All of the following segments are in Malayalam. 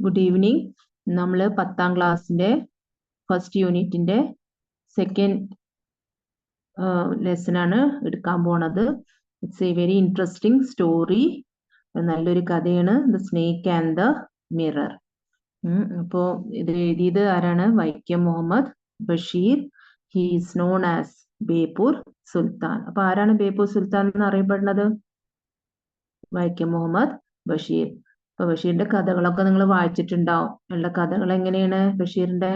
Good evening. നമ്മൾ 10ാം ക്ലാസ്സിന്റെ ഫസ്റ്റ് യൂണിറ്റിന്റെ സെക്കൻഡ് ലെസൺ ആണ് എടുക്കാൻ പോണത്. It's a very interesting story. നല്ലൊരു കഥയാണ്, the snake and the mirror. അപ്പോ ഇത് എഴുതിയത് ആരാണ്? Vaikom Muhammad Basheer. He is known as Beypore Sultan. അപ്പൊ ആരാണ് ബേപ്പൂർ സുൽത്താൻ എന്ന് അറിയപ്പെടുന്നത്? വൈക്കം മുഹമ്മദ് ബഷീർ. അപ്പൊ ബഷീറിന്റെ കഥകളൊക്കെ നിങ്ങൾ വായിച്ചിട്ടുണ്ടാവും. ഉള്ള കഥകൾ എങ്ങനെയാണ്? ബഷീറിന്റെ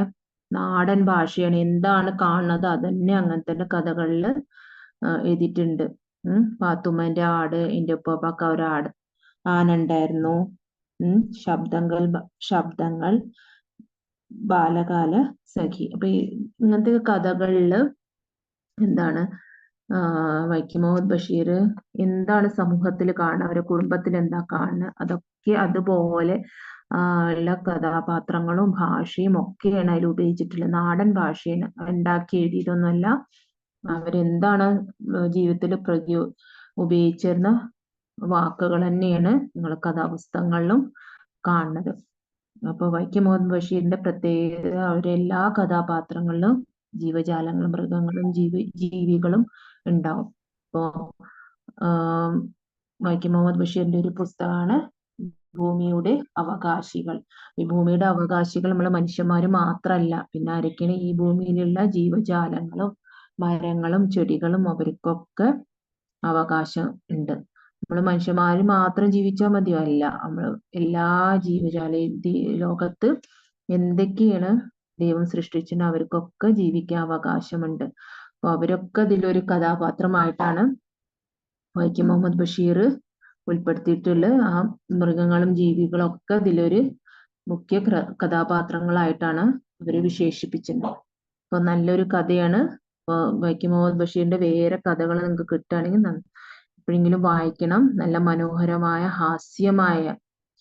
നാടൻ ഭാഷയാണ്. എന്താണ് കാണുന്നത് അതന്നെ അങ്ങനെ തന്നെ കഥകളിൽ എഴുതിയിട്ടുണ്ട്. പാത്തുമ്മന്റെ ആട്, എൻ്റെ ഉപ്പാപ്പാക്ക് ഒരാട്, ആന ഉണ്ടായിരുന്നു, ശബ്ദങ്ങൾ, ബാലകാല സഖി. അപ്പൊ ഇങ്ങനത്തെ കഥകളില് എന്താണ് വൈക്കം മുഹമ്മദ് ബഷീർ എന്താണ് സമൂഹത്തിൽ കാണുക, അവരുടെ കുടുംബത്തിൽ എന്താ കാണുക, അതൊക്കെ അതുപോലെ ഉള്ള കഥാപാത്രങ്ങളും ഭാഷയും ഒക്കെയാണ് അതിൽ ഉപയോഗിച്ചിട്ടുള്ളത്. നാടൻ ഭാഷയാണ്, ഉണ്ടാക്കി എഴുതിയതൊന്നുമല്ല. അവരെന്താണ് ജീവിതത്തിൽ ഉപയോഗിച്ചിരുന്ന വാക്കുകൾ തന്നെയാണ് നിങ്ങൾ കഥാപുസ്തകങ്ങളിലും കാണുന്നത്. അപ്പൊ വൈക്കം മുഹമ്മദ് ബഷീറിന്റെ പ്രത്യേകത അവരെല്ലാ കഥാപാത്രങ്ങളിലും ജീവജാലങ്ങളും മൃഗങ്ങളും ജീവികളും ഉണ്ടാവും. ഇപ്പോ വൈക്കം മുഹമ്മദ് ബഷീറിന്റെ ഒരു പുസ്തകമാണ് ഭൂമിയുടെ അവകാശികൾ. ഈ ഭൂമിയുടെ അവകാശികൾ നമ്മൾ മനുഷ്യന്മാര് മാത്രമല്ല, പിന്നെ ആരൊക്കെയാണ്? ഈ ഭൂമിയിലുള്ള ജീവജാലങ്ങളും മരങ്ങളും ചെടികളും അവർക്കൊക്കെ അവകാശം ഉണ്ട്. നമ്മൾ മനുഷ്യന്മാര് മാത്രം ജീവിച്ചാൽ മതിയോ? അല്ല, നമ്മൾ എല്ലാ ലോകത്ത് എന്തൊക്കെയാണ് ദൈവം സൃഷ്ടിച്ചിട്ട് അവർക്കൊക്കെ ജീവിക്കാൻ അവകാശമുണ്ട്. അപ്പൊ അവരൊക്കെ ഇതിലൊരു കഥാപാത്രമായിട്ടാണ് വൈക്കം മുഹമ്മദ് ബഷീർ ഉൾപ്പെടുത്തിയിട്ടുള്ള ആ മൃഗങ്ങളും ജീവികളും ഒക്കെ ഇതിലൊരു മുഖ്യ കഥാപാത്രങ്ങളായിട്ടാണ് അവര് വിശേഷിപ്പിച്ചത്. അപ്പൊ നല്ലൊരു കഥയാണ്. വൈക്കം മുഹമ്മദ് ബഷീറിന്റെ വേറെ കഥകൾ നിങ്ങൾക്ക് കിട്ടുകയാണെങ്കിൽ എപ്പോഴെങ്കിലും വായിക്കണം. നല്ല മനോഹരമായ ഹാസ്യമായ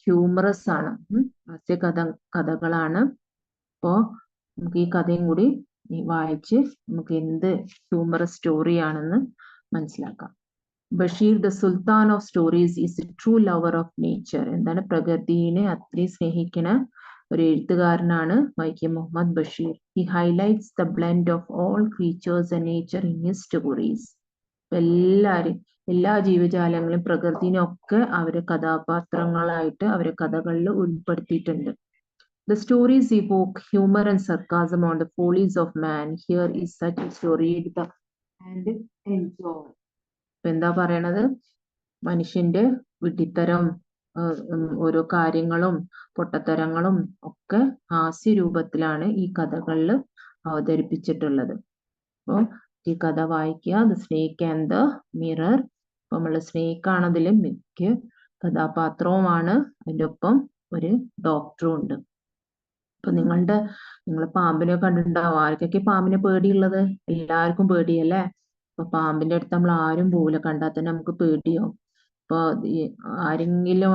ഹ്യൂമറസ് ആണ്, ഹാസ്യ കഥകളാണ്. അപ്പോ നമുക്ക് ഈ കഥയും കൂടി വായിച്ച് നമുക്ക് എന്ത് ഹ്യൂമറസ് സ്റ്റോറിയാണെന്ന് മനസ്സിലാക്കാം. Basheer the sultan of stories is a true lover of nature. എന്താണ്? പ്രകൃതിയെ അത്രയും സ്നേഹിക്കുന്ന ഒരു എഴുത്തുകാരനാണ് Vaikom Muhammad Basheer. He highlights the blend of all creatures and nature in his stories. എല്ലാ ജീവജാലങ്ങളും പ്രകൃതിനെ ഒക്കെ അവരെ കഥാപാത്രങ്ങളായിട്ട് അവരെ കഥകളിൽ ഉൾപ്പെടുത്തിയിട്ടുണ്ട്. The stories evoke humor and sarcasm on the follies of man. Here is such a story and enjoy. എന്താ പറയണത്? മനുഷ്യന്റെ വിഡ്ഢിത്തരം, ഓരോ കാര്യങ്ങളും പൊട്ടത്തരങ്ങളും ഒക്കെ ഹാസ്യ രൂപത്തിലാണ് ഈ കഥകളിൽ അവതരിപ്പിച്ചിട്ടുള്ളത്. അപ്പോൾ ഈ കഥ വായിക്കുക. The snake and the mirror. അപ്പൊ നമ്മള് സ്നേക്ക് ആണ് അതിൽ മുഖ്യ കഥാപാത്രവുമാണ്. അതിൻ്റെ ഒപ്പം ഒരു ഡോക്ടറും ഉണ്ട്. അപ്പൊ നിങ്ങൾ പാമ്പിനെ കണ്ടിട്ടുണ്ടാവും. ആർക്കൊക്കെ പാമ്പിനെ പേടിയുള്ളത്? എല്ലാവർക്കും പേടിയല്ലേ? അപ്പൊ പാമ്പിന്റെ അടുത്ത് നമ്മൾ ആരും പോവില്ല. കണ്ടാൽ തന്നെ നമുക്ക് പേടിയോ? അപ്പൊ ആരെങ്കിലും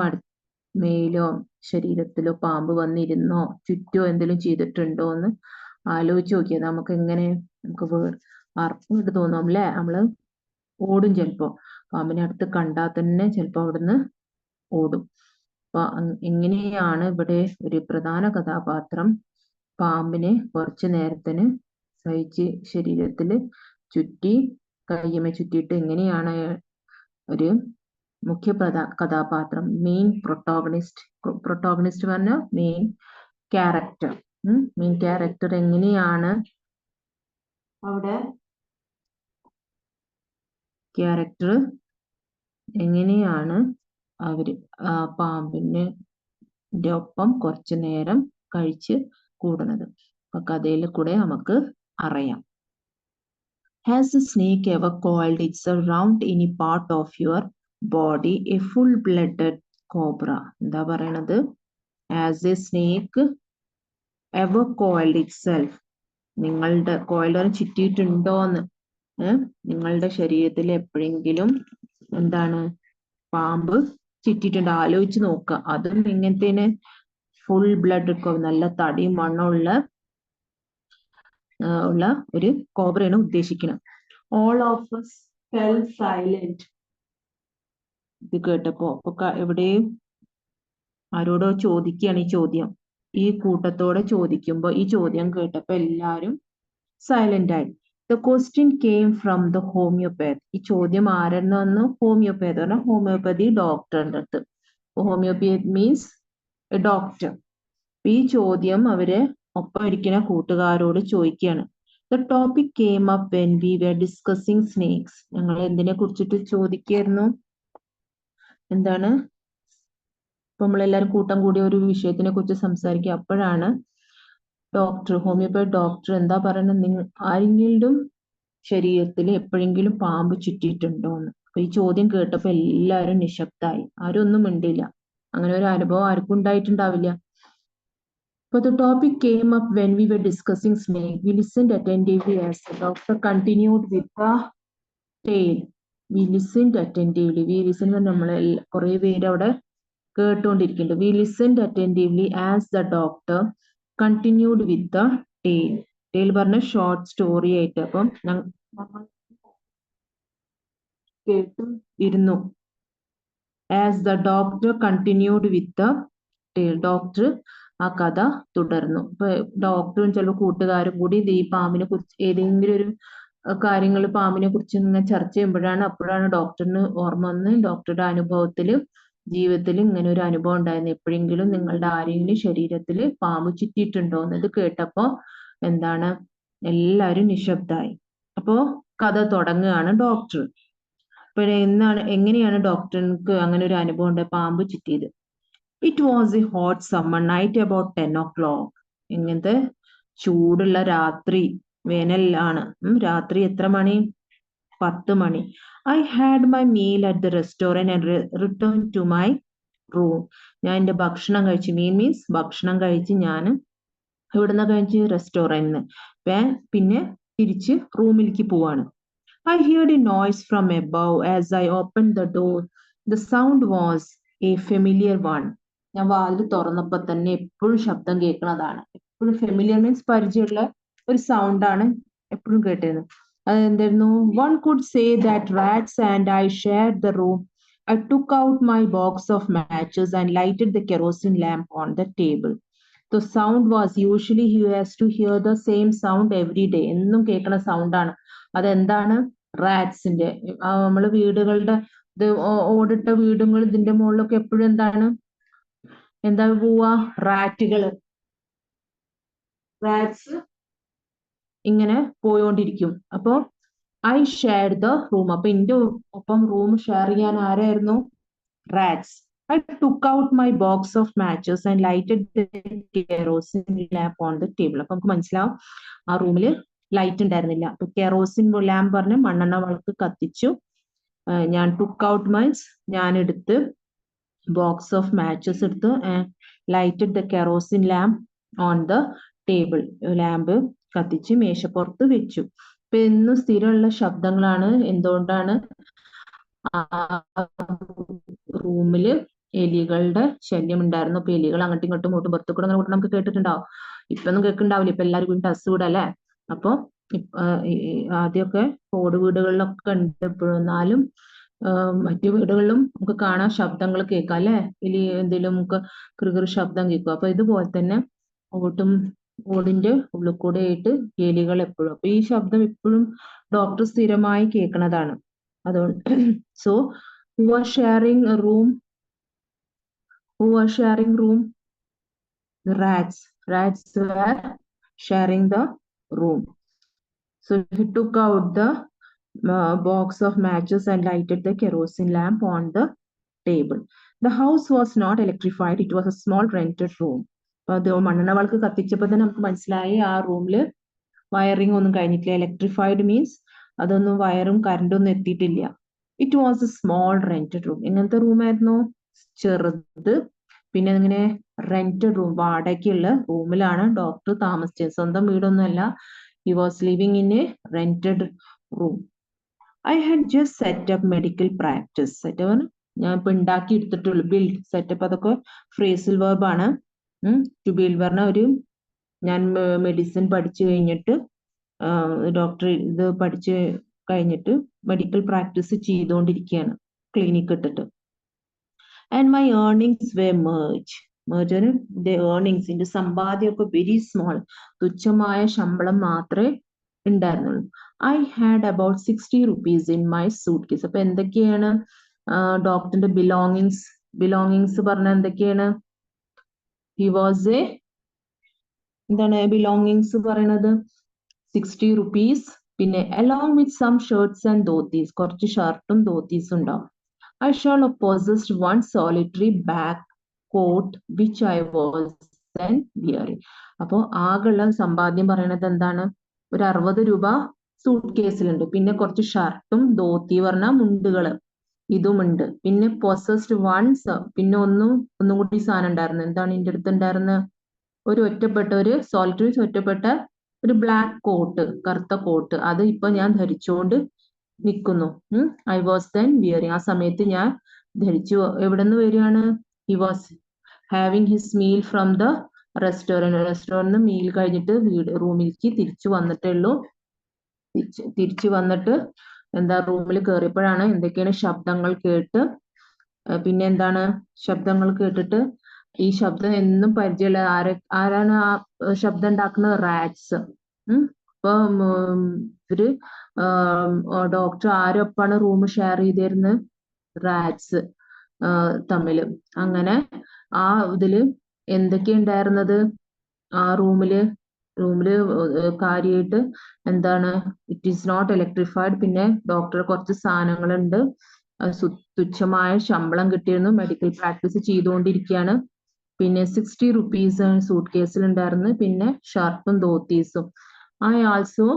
മേലോ ശരീരത്തിലോ പാമ്പ് വന്നിരുന്നോ ചുറ്റോ എന്തെങ്കിലും ചെയ്തിട്ടുണ്ടോ എന്ന് ആലോചിച്ച് നോക്കിയത്. നമുക്ക് അർപ്പമായിട്ട് തോന്നും അല്ലേ? നമ്മള് ഓടും. ചിലപ്പോ പാമ്പിനെ അടുത്ത് കണ്ടാൽ തന്നെ ചിലപ്പോ അവിടുന്ന് ഓടും. അപ്പൊ എങ്ങനെയാണ് ഇവിടെ ഒരു പ്രധാന കഥാപാത്രം പാമ്പിനെ കുറച്ചു നേരത്തിന് സഹിച്ച് ശരീരത്തിൽ ചുറ്റി കയ്യമേ ചുറ്റിയിട്ട് എങ്ങനെയാണ് ഒരു മുഖ്യ കഥാപാത്രം, മെയിൻ പ്രൊട്ടോഗണിസ്റ്റ് പറഞ്ഞ മെയിൻ ക്യാരക്ടർ എങ്ങനെയാണ് അവിടെ അവര് ആ പാമ്പിന്റെ ഒപ്പം കുറച്ചു നേരം കഴിച്ച് കൂടുന്നത്. അപ്പൊ കഥയിൽ കൂടെ നമുക്ക് അറിയാം. Has the snake ever coiled itself round any part of your body? A full-blooded cobra. എന്താ പറയണത്? Has a snake ever coiled itself? നിങ്ങളുടെ കോയിലർ ചുറ്റിയിട്ടുണ്ടോന്ന്, നിങ്ങളുടെ ശരീരത്തിൽ എപ്പോഴെങ്കിലും എന്താണ് പാമ്പ് ചുറ്റിട്ടുണ്ട്? ആലോചിച്ച് നോക്കുക. അതും ഇങ്ങനത്തേന് ഫുൾ ബ്ലഡ്, നല്ല തടിയും മണ്ണുള്ള ഒരു കോബ്രയാണ് ഉദ്ദേശിക്കുന്നത്. All of us fell silent. ഇത് കേട്ടപ്പോ എവിടെയും ആരോടോ ചോദിക്കുകയാണ് ഈ ചോദ്യം. ഈ കൂട്ടത്തോടെ ചോദിക്കുമ്പോൾ ഈ ചോദ്യം കേട്ടപ്പോൾ എല്ലാവരും സൈലന്റ് ആയി. The question came from the homeopath. ഈ ചോദ്യം ആരെന്ന് വന്നു? ഹോമിയോപാത്ത് പറഞ്ഞാൽ ഹോമിയോപ്പതി ഡോക്ടറിന്റെ അടുത്ത്. Homeopath means a doctor. ഈ ചോദ്യം അവര് ഒപ്പം ഇരിക്കുന്ന കൂട്ടുകാരോട് ചോദിക്കുകയാണ്. The topic came up when we were discussing snakes. ഞങ്ങൾ എന്തിനെ കുറിച്ചിട്ട് ചോദിക്കായിരുന്നു? എന്താണ്? ഇപ്പൊ നമ്മളെല്ലാരും കൂട്ടം കൂടി ഒരു വിഷയത്തിനെ കുറിച്ച് സംസാരിക്കുക. അപ്പോഴാണ് ഹോമിയോപാത്ത് ഡോക്ടർ എന്താ പറയുന്നത്? നിങ്ങൾ ആരെങ്കിലും ശരീരത്തിൽ എപ്പോഴെങ്കിലും പാമ്പ് ചുറ്റിയിട്ടുണ്ടോ എന്ന്. അപ്പൊ ഈ ചോദ്യം കേട്ടപ്പോ എല്ലാവരും നിശബ്ദായി. ആരും ഒന്നും മിണ്ടില്ല. അങ്ങനെ ഒരു അനുഭവം ആർക്കും ഉണ്ടായിട്ടുണ്ടാവില്ല. But the topic came up when we were discussing snake. We listened attentively as the doctor continued with the tale. We listened attentively. We listened നമ്മളെ കുറെ പേര് അവിടെ കേട്ടുകൊണ്ടിരിക്കുന്നുണ്ട്. We listened attentively as the doctor continued with the tale. Tale പറഞ്ഞ ഷോർട്ട് സ്റ്റോറി ആയിട്ട്. അപ്പം കേട്ടു ഇരുന്നു. As the doctor continued with the tale. Doctor ആ കഥ തുടർന്നു. ഇപ്പൊ ഡോക്ടറും ചിലപ്പോൾ കൂട്ടുകാരും കൂടി ഈ പാമ്പിനെ കുറിച്ച് ഏതെങ്കിലും ഒരു കാര്യങ്ങൾ പാമ്പിനെ കുറിച്ച് ഇങ്ങനെ ചർച്ച ചെയ്യുമ്പോഴാണ് അപ്പോഴാണ് ഡോക്ടറിന് ഓർമ്മ വന്ന് ഡോക്ടറുടെ അനുഭവത്തില് ജീവിതത്തിൽ ഇങ്ങനെ ഒരു അനുഭവം ഉണ്ടായിരുന്നു. എപ്പോഴെങ്കിലും നിങ്ങളുടെ ആരെങ്കിലും ശരീരത്തിൽ പാമ്പ് ചുറ്റിയിട്ടുണ്ടോ എന്നത് കേട്ടപ്പോ എന്താണ് എല്ലാവരും നിശബ്ദായി. അപ്പോ കഥ തുടങ്ങുകയാണ് ഡോക്ടർ. അപ്പൊ എങ്ങനെയാണ് ഡോക്ടർക്ക് അങ്ങനെ ഒരു അനുഭവം ഉണ്ട് പാമ്പ് ചുറ്റിയത്? It was a hot summer night about 10 o'clock. ഇങ്ങനത്തെ ചൂടുള്ള രാത്രി, വേനലാണ്. രാത്രി എത്ര മണി? 10 മണി. I had my meal at the restaurant and return to my room. ഞാൻ എന്റെ ഭക്ഷണം കഴിച്ചു. മീൻസ് ഭക്ഷണം കഴിച്ച് ഞാൻ ഇവിടുന്ന് കഴിച്ച് റെസ്റ്റോറന്റിന് പിന്നെ തിരിച്ച് റൂമിലേക്ക് പോവാണ്. I heard a noise from above as I opened the door. The sound was a familiar one. ഞാൻ വാതിൽ തുറന്നപ്പോ തന്നെ എപ്പോഴും ശബ്ദം കേൾക്കുന്നതാണ്. എപ്പോഴും ഫെമിലിയർ മീൻസ് പരിചയമുള്ള ഒരു സൗണ്ടാണ് എപ്പോഴും കേട്ടിരുന്നത്. അതെന്തായിരുന്നു? One could say that rats and I shared the room. I took out my box of matches and lighted the kerosene lamp on the table. The sound was usually he has to hear the same sound every day. എന്നും കേൾക്കുന്ന സൗണ്ടാണ്. അതെന്താണ്? റാറ്റ്സിന്റെ. നമ്മള് വീടുകളുടെ ഇത് ഓടിട്ട വീടുകൾ ഇതിന്റെ മുകളിലൊക്കെ എപ്പോഴും എന്താ പോവാ? റാറ്റ്സ് ഇങ്ങനെ പോയോണ്ടിരിക്കും. അപ്പൊ ഐ ഷെയർഡ് ദ റൂം. അപ്പൊ എന്റെ ഒപ്പം റൂം ഷെയർ ചെയ്യാൻ ആരായിരുന്നു? Rats. I took out my box of matches and lighted the kerosene lamp on the table. അപ്പൊ നമുക്ക് മനസ്സിലാവും ആ റൂമില് ലൈറ്റ് ഉണ്ടായിരുന്നില്ല. അപ്പൊ കെറോസിൻ ലാമ്പ് പറഞ്ഞ് മണ്ണെണ്ണ വിളക്ക് കത്തിച്ചു. ഞാൻ ടുക്ക് ഔട്ട് മീൻസ് ഞാൻ എടുത്ത് ബോക്സ് ഓഫ് മാച്ചസ് എടുത്ത് lighted the kerosene lamp on the table. Lamp കത്തിച്ച് മേശപ്പുറത്ത് വെച്ചു. ഇപ്പൊ എന്നും സ്ഥിരമുള്ള ശബ്ദങ്ങളാണ്. എന്തുകൊണ്ടാണ്? റൂമില് എലികളുടെ ശല്യം ഉണ്ടായിരുന്നു. അപ്പൊ എലികൾ അങ്ങോട്ടും ഇങ്ങോട്ടും പുറത്തു കൂടെ അങ്ങോട്ട് നമുക്ക് കേട്ടിട്ടുണ്ടാവും. ഇപ്പൊന്നും കേൾക്കുന്നുണ്ടാവില്ല. ഇപ്പൊ എല്ലാവരും വീണ്ടും ടസ് വീടല്ലേ. അപ്പൊ ആദ്യമൊക്കെ ഓട് വീടുകളിലൊക്കെ ഉണ്ട് എപ്പോഴും. എന്നാലും മറ്റു വീടുകളിലും നമുക്ക് കാണാൻ ശബ്ദങ്ങൾ കേൾക്കാം അല്ലെ. എലി എന്തെങ്കിലും നമുക്ക് കൃകൃ ശബ്ദം കേൾക്കും. അപ്പൊ ഇതുപോലെ തന്നെ ഓടിന്റെ ഉള്ളിൽ കൂടെ ആയിട്ട് എലികൾ എപ്പോഴും. അപ്പൊ ഈ ശബ്ദം എപ്പോഴും ഡോക്ടർ സ്ഥിരമായി കേൾക്കുന്നതാണ്. അതുകൊണ്ട് so who was sharing a room? Who was sharing room? The rats. Rats were sharing the room. So he took out the box of matches and lighted the kerosene lamp on the table. The house was not electrified. It was a small rented room. അപ്പൊ അത് മണ്ണെണ്ണ വിളക്ക് കത്തിച്ചപ്പോ തന്നെ നമുക്ക് മനസ്സിലായി ആ റൂമില് വയറിംഗ് ഒന്നും കഴിഞ്ഞിട്ടില്ല. ഇലക്ട്രിഫൈഡ് മീൻസ് അതൊന്നും വയറും കറണ്ടും ഒന്നും എത്തിയിട്ടില്ല. It was A small rented room. എങ്ങനത്തെ റൂമായിരുന്നു? ചെറുത്. പിന്നെ ഇങ്ങനെ റെന്റഡ് റൂം, വാടകയ്ക്കുള്ള റൂമിലാണ് ഡോക്ടർ താമസിച്ചത്. സ്വന്തം വീടൊന്നുമല്ല. He was living in a rented room. I had just set up medical practice. Set up ഞാൻ ഇപ്പൊ ഉണ്ടാക്കി എടുത്തിട്ടുള്ളൂ. ബിൽഡ്, സെറ്റപ്പ് അതൊക്കെ ഫ്രേസൽ വെർബാണ്. ടു ബിൽഡ് പറഞ്ഞ ഞാൻ മെഡിസിൻ പഠിച്ചു കഴിഞ്ഞിട്ട് ഡോക്ടർ ഇത് പഠിച്ച് കഴിഞ്ഞിട്ട് മെഡിക്കൽ പ്രാക്ടീസ് ചെയ്തുകൊണ്ടിരിക്കുകയാണ് ക്ലിനിക്ക് ഇട്ടിട്ട്. ആൻഡ് മൈ ഏർണിങ്സ് വേ മേർജ്. മെർജറിന്റെ ഏർണിങ്സിന്റെ സമ്പാദ്യമൊക്കെ വെരി സ്മോൾ, തുച്ഛമായ ശമ്പളം മാത്രമേ ഉണ്ടായിരുന്നുള്ളൂ. I had about 60 rupees in my suitcase. അപ്പൊ എന്തൊക്കെയാണ് ഡോക്ടറിന്റെ ബിലോങ്ങിങ്സ് പറഞ്ഞ എന്തൊക്കെയാണ്? ഹി വാസ് എ എന്താണ് ബിലോങ്ങിങ്സ് പറയണത്? 60 rupees, പിന്നെ along with some shirts and dhotis, കുറച്ച് ഷർട്ടും ധോത്തീസും ഉണ്ടാവും. I shall have possessed one solitary back coat which I was then wearing. അപ്പോ ആകെയുള്ള സമ്പാദ്യം പറയണത് എന്താണ്? ഒരു 60 രൂപ സൂട്ട് കേസിലുണ്ട്, പിന്നെ കുറച്ച് ഷർട്ടും ധോത്തി പറഞ്ഞ മുണ്ടുകള് ഇതുമുണ്ട്, പിന്നെ പൊസസ്ഡ് വൺസ്, പിന്നെ ഒന്നും കൂടി സാധനം ഉണ്ടായിരുന്നു. എന്താണ് എന്റെ അടുത്ത് ഉണ്ടായിരുന്ന? ഒരു സോളിറ്ററി ഒറ്റപ്പെട്ട ഒരു ബ്ലാക്ക് കോട്ട്, കറുത്ത കോട്ട്, അത് ഇപ്പൊ ഞാൻ ധരിച്ചുകൊണ്ട് നിൽക്കുന്നു. ഐ വാസ് ദെൻ വിയറിങ്, ആ സമയത്ത് ഞാൻ ധരിച്ചു. എവിടെ നിന്ന് വരികയാണ്? He was having his meal from the restaurant meal കഴിഞ്ഞിട്ട് റൂമിലേക്ക് തിരിച്ചു വന്നിട്ടേ ഉള്ളൂ. തിരിച്ചു വന്നിട്ട് എന്താ റൂമിൽ കയറിയപ്പോഴാണ് എന്തൊക്കെയാണ് ശബ്ദങ്ങൾ കേട്ട്, പിന്നെ എന്താണ് ശബ്ദങ്ങൾ കേട്ടിട്ട്, ഈ ശബ്ദം എന്നും പരിചയമുള്ള ആരാണ് ആ ശബ്ദം ഉണ്ടാക്കുന്നത്? റാറ്റ്സ്. ഇപ്പൊ ഇവര് ഡോക്ടർ ആരൊപ്പാണ് റൂം ഷെയർ ചെയ്തിരുന്നത്? റാറ്റ്സ് തമ്മില്. അങ്ങനെ ആ ഇതില് എന്തൊക്കെയുണ്ടായിരുന്നത് ആ റൂമില് കാര്യമായിട്ട്? എന്താണ്? It is not electrified. പിന്നെ ഡോക്ടർ കുറച്ച് സാധനങ്ങളുണ്ട്, തുച്ഛമായ ശമ്പളം കിട്ടിയിരുന്നു, മെഡിക്കൽ പ്രാക്ടീസ് ചെയ്തുകൊണ്ടിരിക്കുകയാണ്, പിന്നെ 60 rupees സൂട്ട് കേസിൽ ഉണ്ടായിരുന്നു, പിന്നെ ഷർട്ടും ധോത്തീസും. I also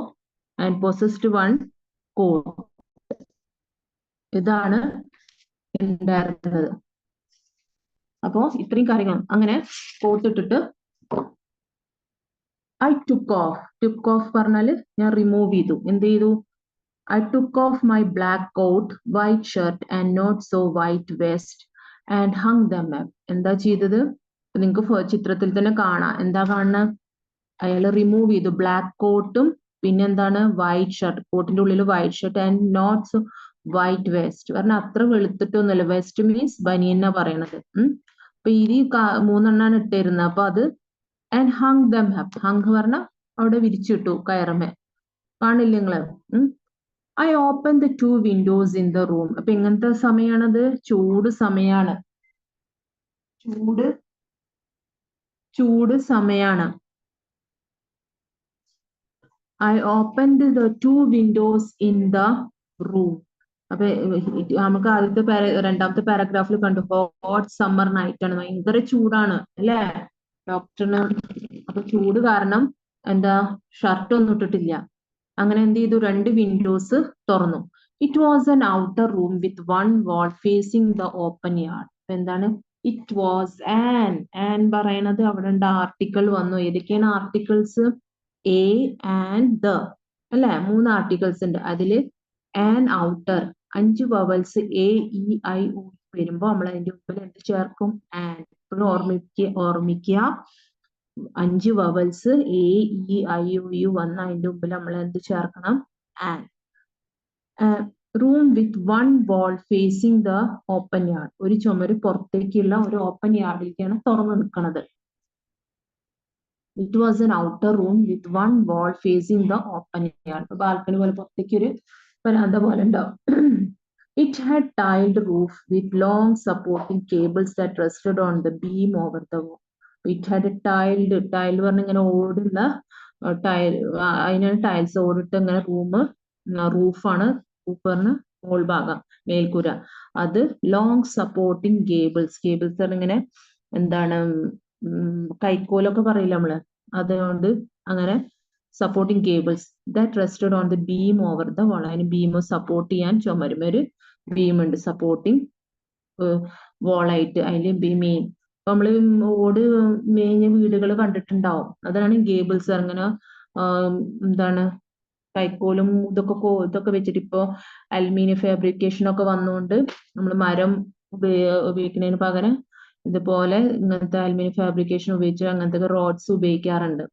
and possessed one coat. ഇതാണ് ഉണ്ടായിരുന്നത്. അപ്പോ ഇത്രയും കാര്യങ്ങൾ. അങ്ങനെ കോട്ട് ഇട്ടിട്ട് ഐ ടുക്ക് ഓഫ് പറഞ്ഞാല് ഞാൻ റിമൂവ് ചെയ്തു. എന്ത് ചെയ്തു? I took off my black coat, white shirt and not so white vest and hung them up. എന്താ ചെയ്തത്? നിങ്ങൾക്ക് ചിത്രത്തിൽ തന്നെ കാണാം. എന്താ കാണുന്നത്? അയാൾ റിമൂവ് ചെയ്തു ബ്ലാക്ക് കോട്ടും, പിന്നെന്താണ് വൈറ്റ് ഷർട്ട്, കോട്ടിന്റെ ഉള്ളിൽ white shirt and not so white vest. പറഞ്ഞാൽ അത്ര വെളുത്തിട്ടൊന്നുമല്ല. വെസ്റ്റ് മീൻസ് ബനിയന പറയണത്. അപ്പൊ ഈ മൂന്നെണ്ണാണ് ഇട്ടിരുന്നത്. അപ്പൊ അത് and hung them up. Hung പറഞ്ഞ അവിടെ വിരിച്ചിട്ടു കയറമേ. കാണില്ല നിങ്ങള്? I open the 2 windows in the room. അപ്പൊ എങ്ങനത്തെ സമയാണത്? ചൂട് സമയാണ്. ചൂട് സമയാണ്. I opened the 2 windows in the room. അപ്പൊ നമുക്ക് രണ്ടാമത്തെ പാരഗ്രാഫിൽ കണ്ടു, ഹോട്ട് സമ്മർ നൈറ്റ് ആണ്, ഭയങ്കര ചൂടാണ് അല്ലേ ഡോക്ടറിന്. അപ്പൊ ചൂട് കാരണം എന്താ ഷർട്ട് ഒന്നും ഇട്ടിട്ടില്ല. അങ്ങനെ എന്ത് ചെയ്തു? 2 വിൻഡോസ് തുറന്നു. It was an outer room with one wall facing the open yard. എന്താണ് ഇറ്റ് വാസ് ആൻ പറയണത്? അവിടെ ഉണ്ട് ആർട്ടിക്കിൾ വന്നു. ഏതൊക്കെയാണ് ആർട്ടിക്കിൾസ്? എ ആൻഡ് ദ അല്ലെ? 3 ആർട്ടിക്കിൾസ് ഉണ്ട്. അതില് an outer 5 vowels A E I ഉ വരുമ്പോ നമ്മൾ അതിന്റെ മുമ്പിൽ എന്ത് ചേർക്കും? ആൻ. ഓർമ്മിക്കുക 5 vowels A E I O U വന്ന അതിന്റെ മുമ്പിൽ നമ്മൾ എന്ത് ചേർക്കണം? An. Room with one wall facing the open yard. ഒരു ചുമര് പുറത്തേക്കുള്ള ഒരു ഓപ്പൺ യാർഡിലേക്കാണ് തുറന്നു നിൽക്കുന്നത്. It was an outer room with one wall facing the open yard. Balcony പോലെ പുറത്തേക്ക് ഒരു വരാന്ത പോലെ ഉണ്ടാവും. It had tiled roof with long supporting cables that rested on the beam over the wall. It had a tile പറഞ്ഞ ഇങ്ങനെ ഓടുള്ള ടൈൽ, അതിനാണ് ടൈൽസ് ഓടിട്ട് ഇങ്ങനെ റൂഫാണ്. റൂഫ് പറഞ്ഞ മോൾ ഭാഗം, മേൽക്കൂര. അത് ലോങ് സപ്പോർട്ടിങ് കേബിൾസ് പറഞ്ഞ ഇങ്ങനെ എന്താണ് കൈക്കോലൊക്കെ പറയില്ല നമ്മള്, അതുകൊണ്ട് അങ്ങനെ supporting cables that rested on the beam over the wall. അതിന് ബീം സപ്പോർട്ട് ചെയ്യാൻ ചുമരുമ ഒരു ബീം ഉണ്ട്, സപ്പോർട്ടിങ് വാളായിട്ട്. അതില് മെയിൻ ഇപ്പൊ നമ്മള് ഓട് മേഞ്ഞ വീടുകൾ കണ്ടിട്ടുണ്ടാവും. അതാണ് ഗേബിൾസ്. അങ്ങനെ എന്താണ് കൈക്കോലും ഇതൊക്കെ വെച്ചിട്ട് ഇപ്പോ അലുമിനിയം ഫാബ്രിക്കേഷൻ ഒക്കെ വന്നുകൊണ്ട് നമ്മൾ മരം ഉപയോഗിക്കുന്നതിന് പകരം ഇതുപോലെ ഇങ്ങനത്തെ അലുമിനിയം ഫാബ്രിക്കേഷൻ ഉപയോഗിച്ച് അങ്ങനത്തെ റോഡ്സ് ഉപയോഗിക്കാറുണ്ട്.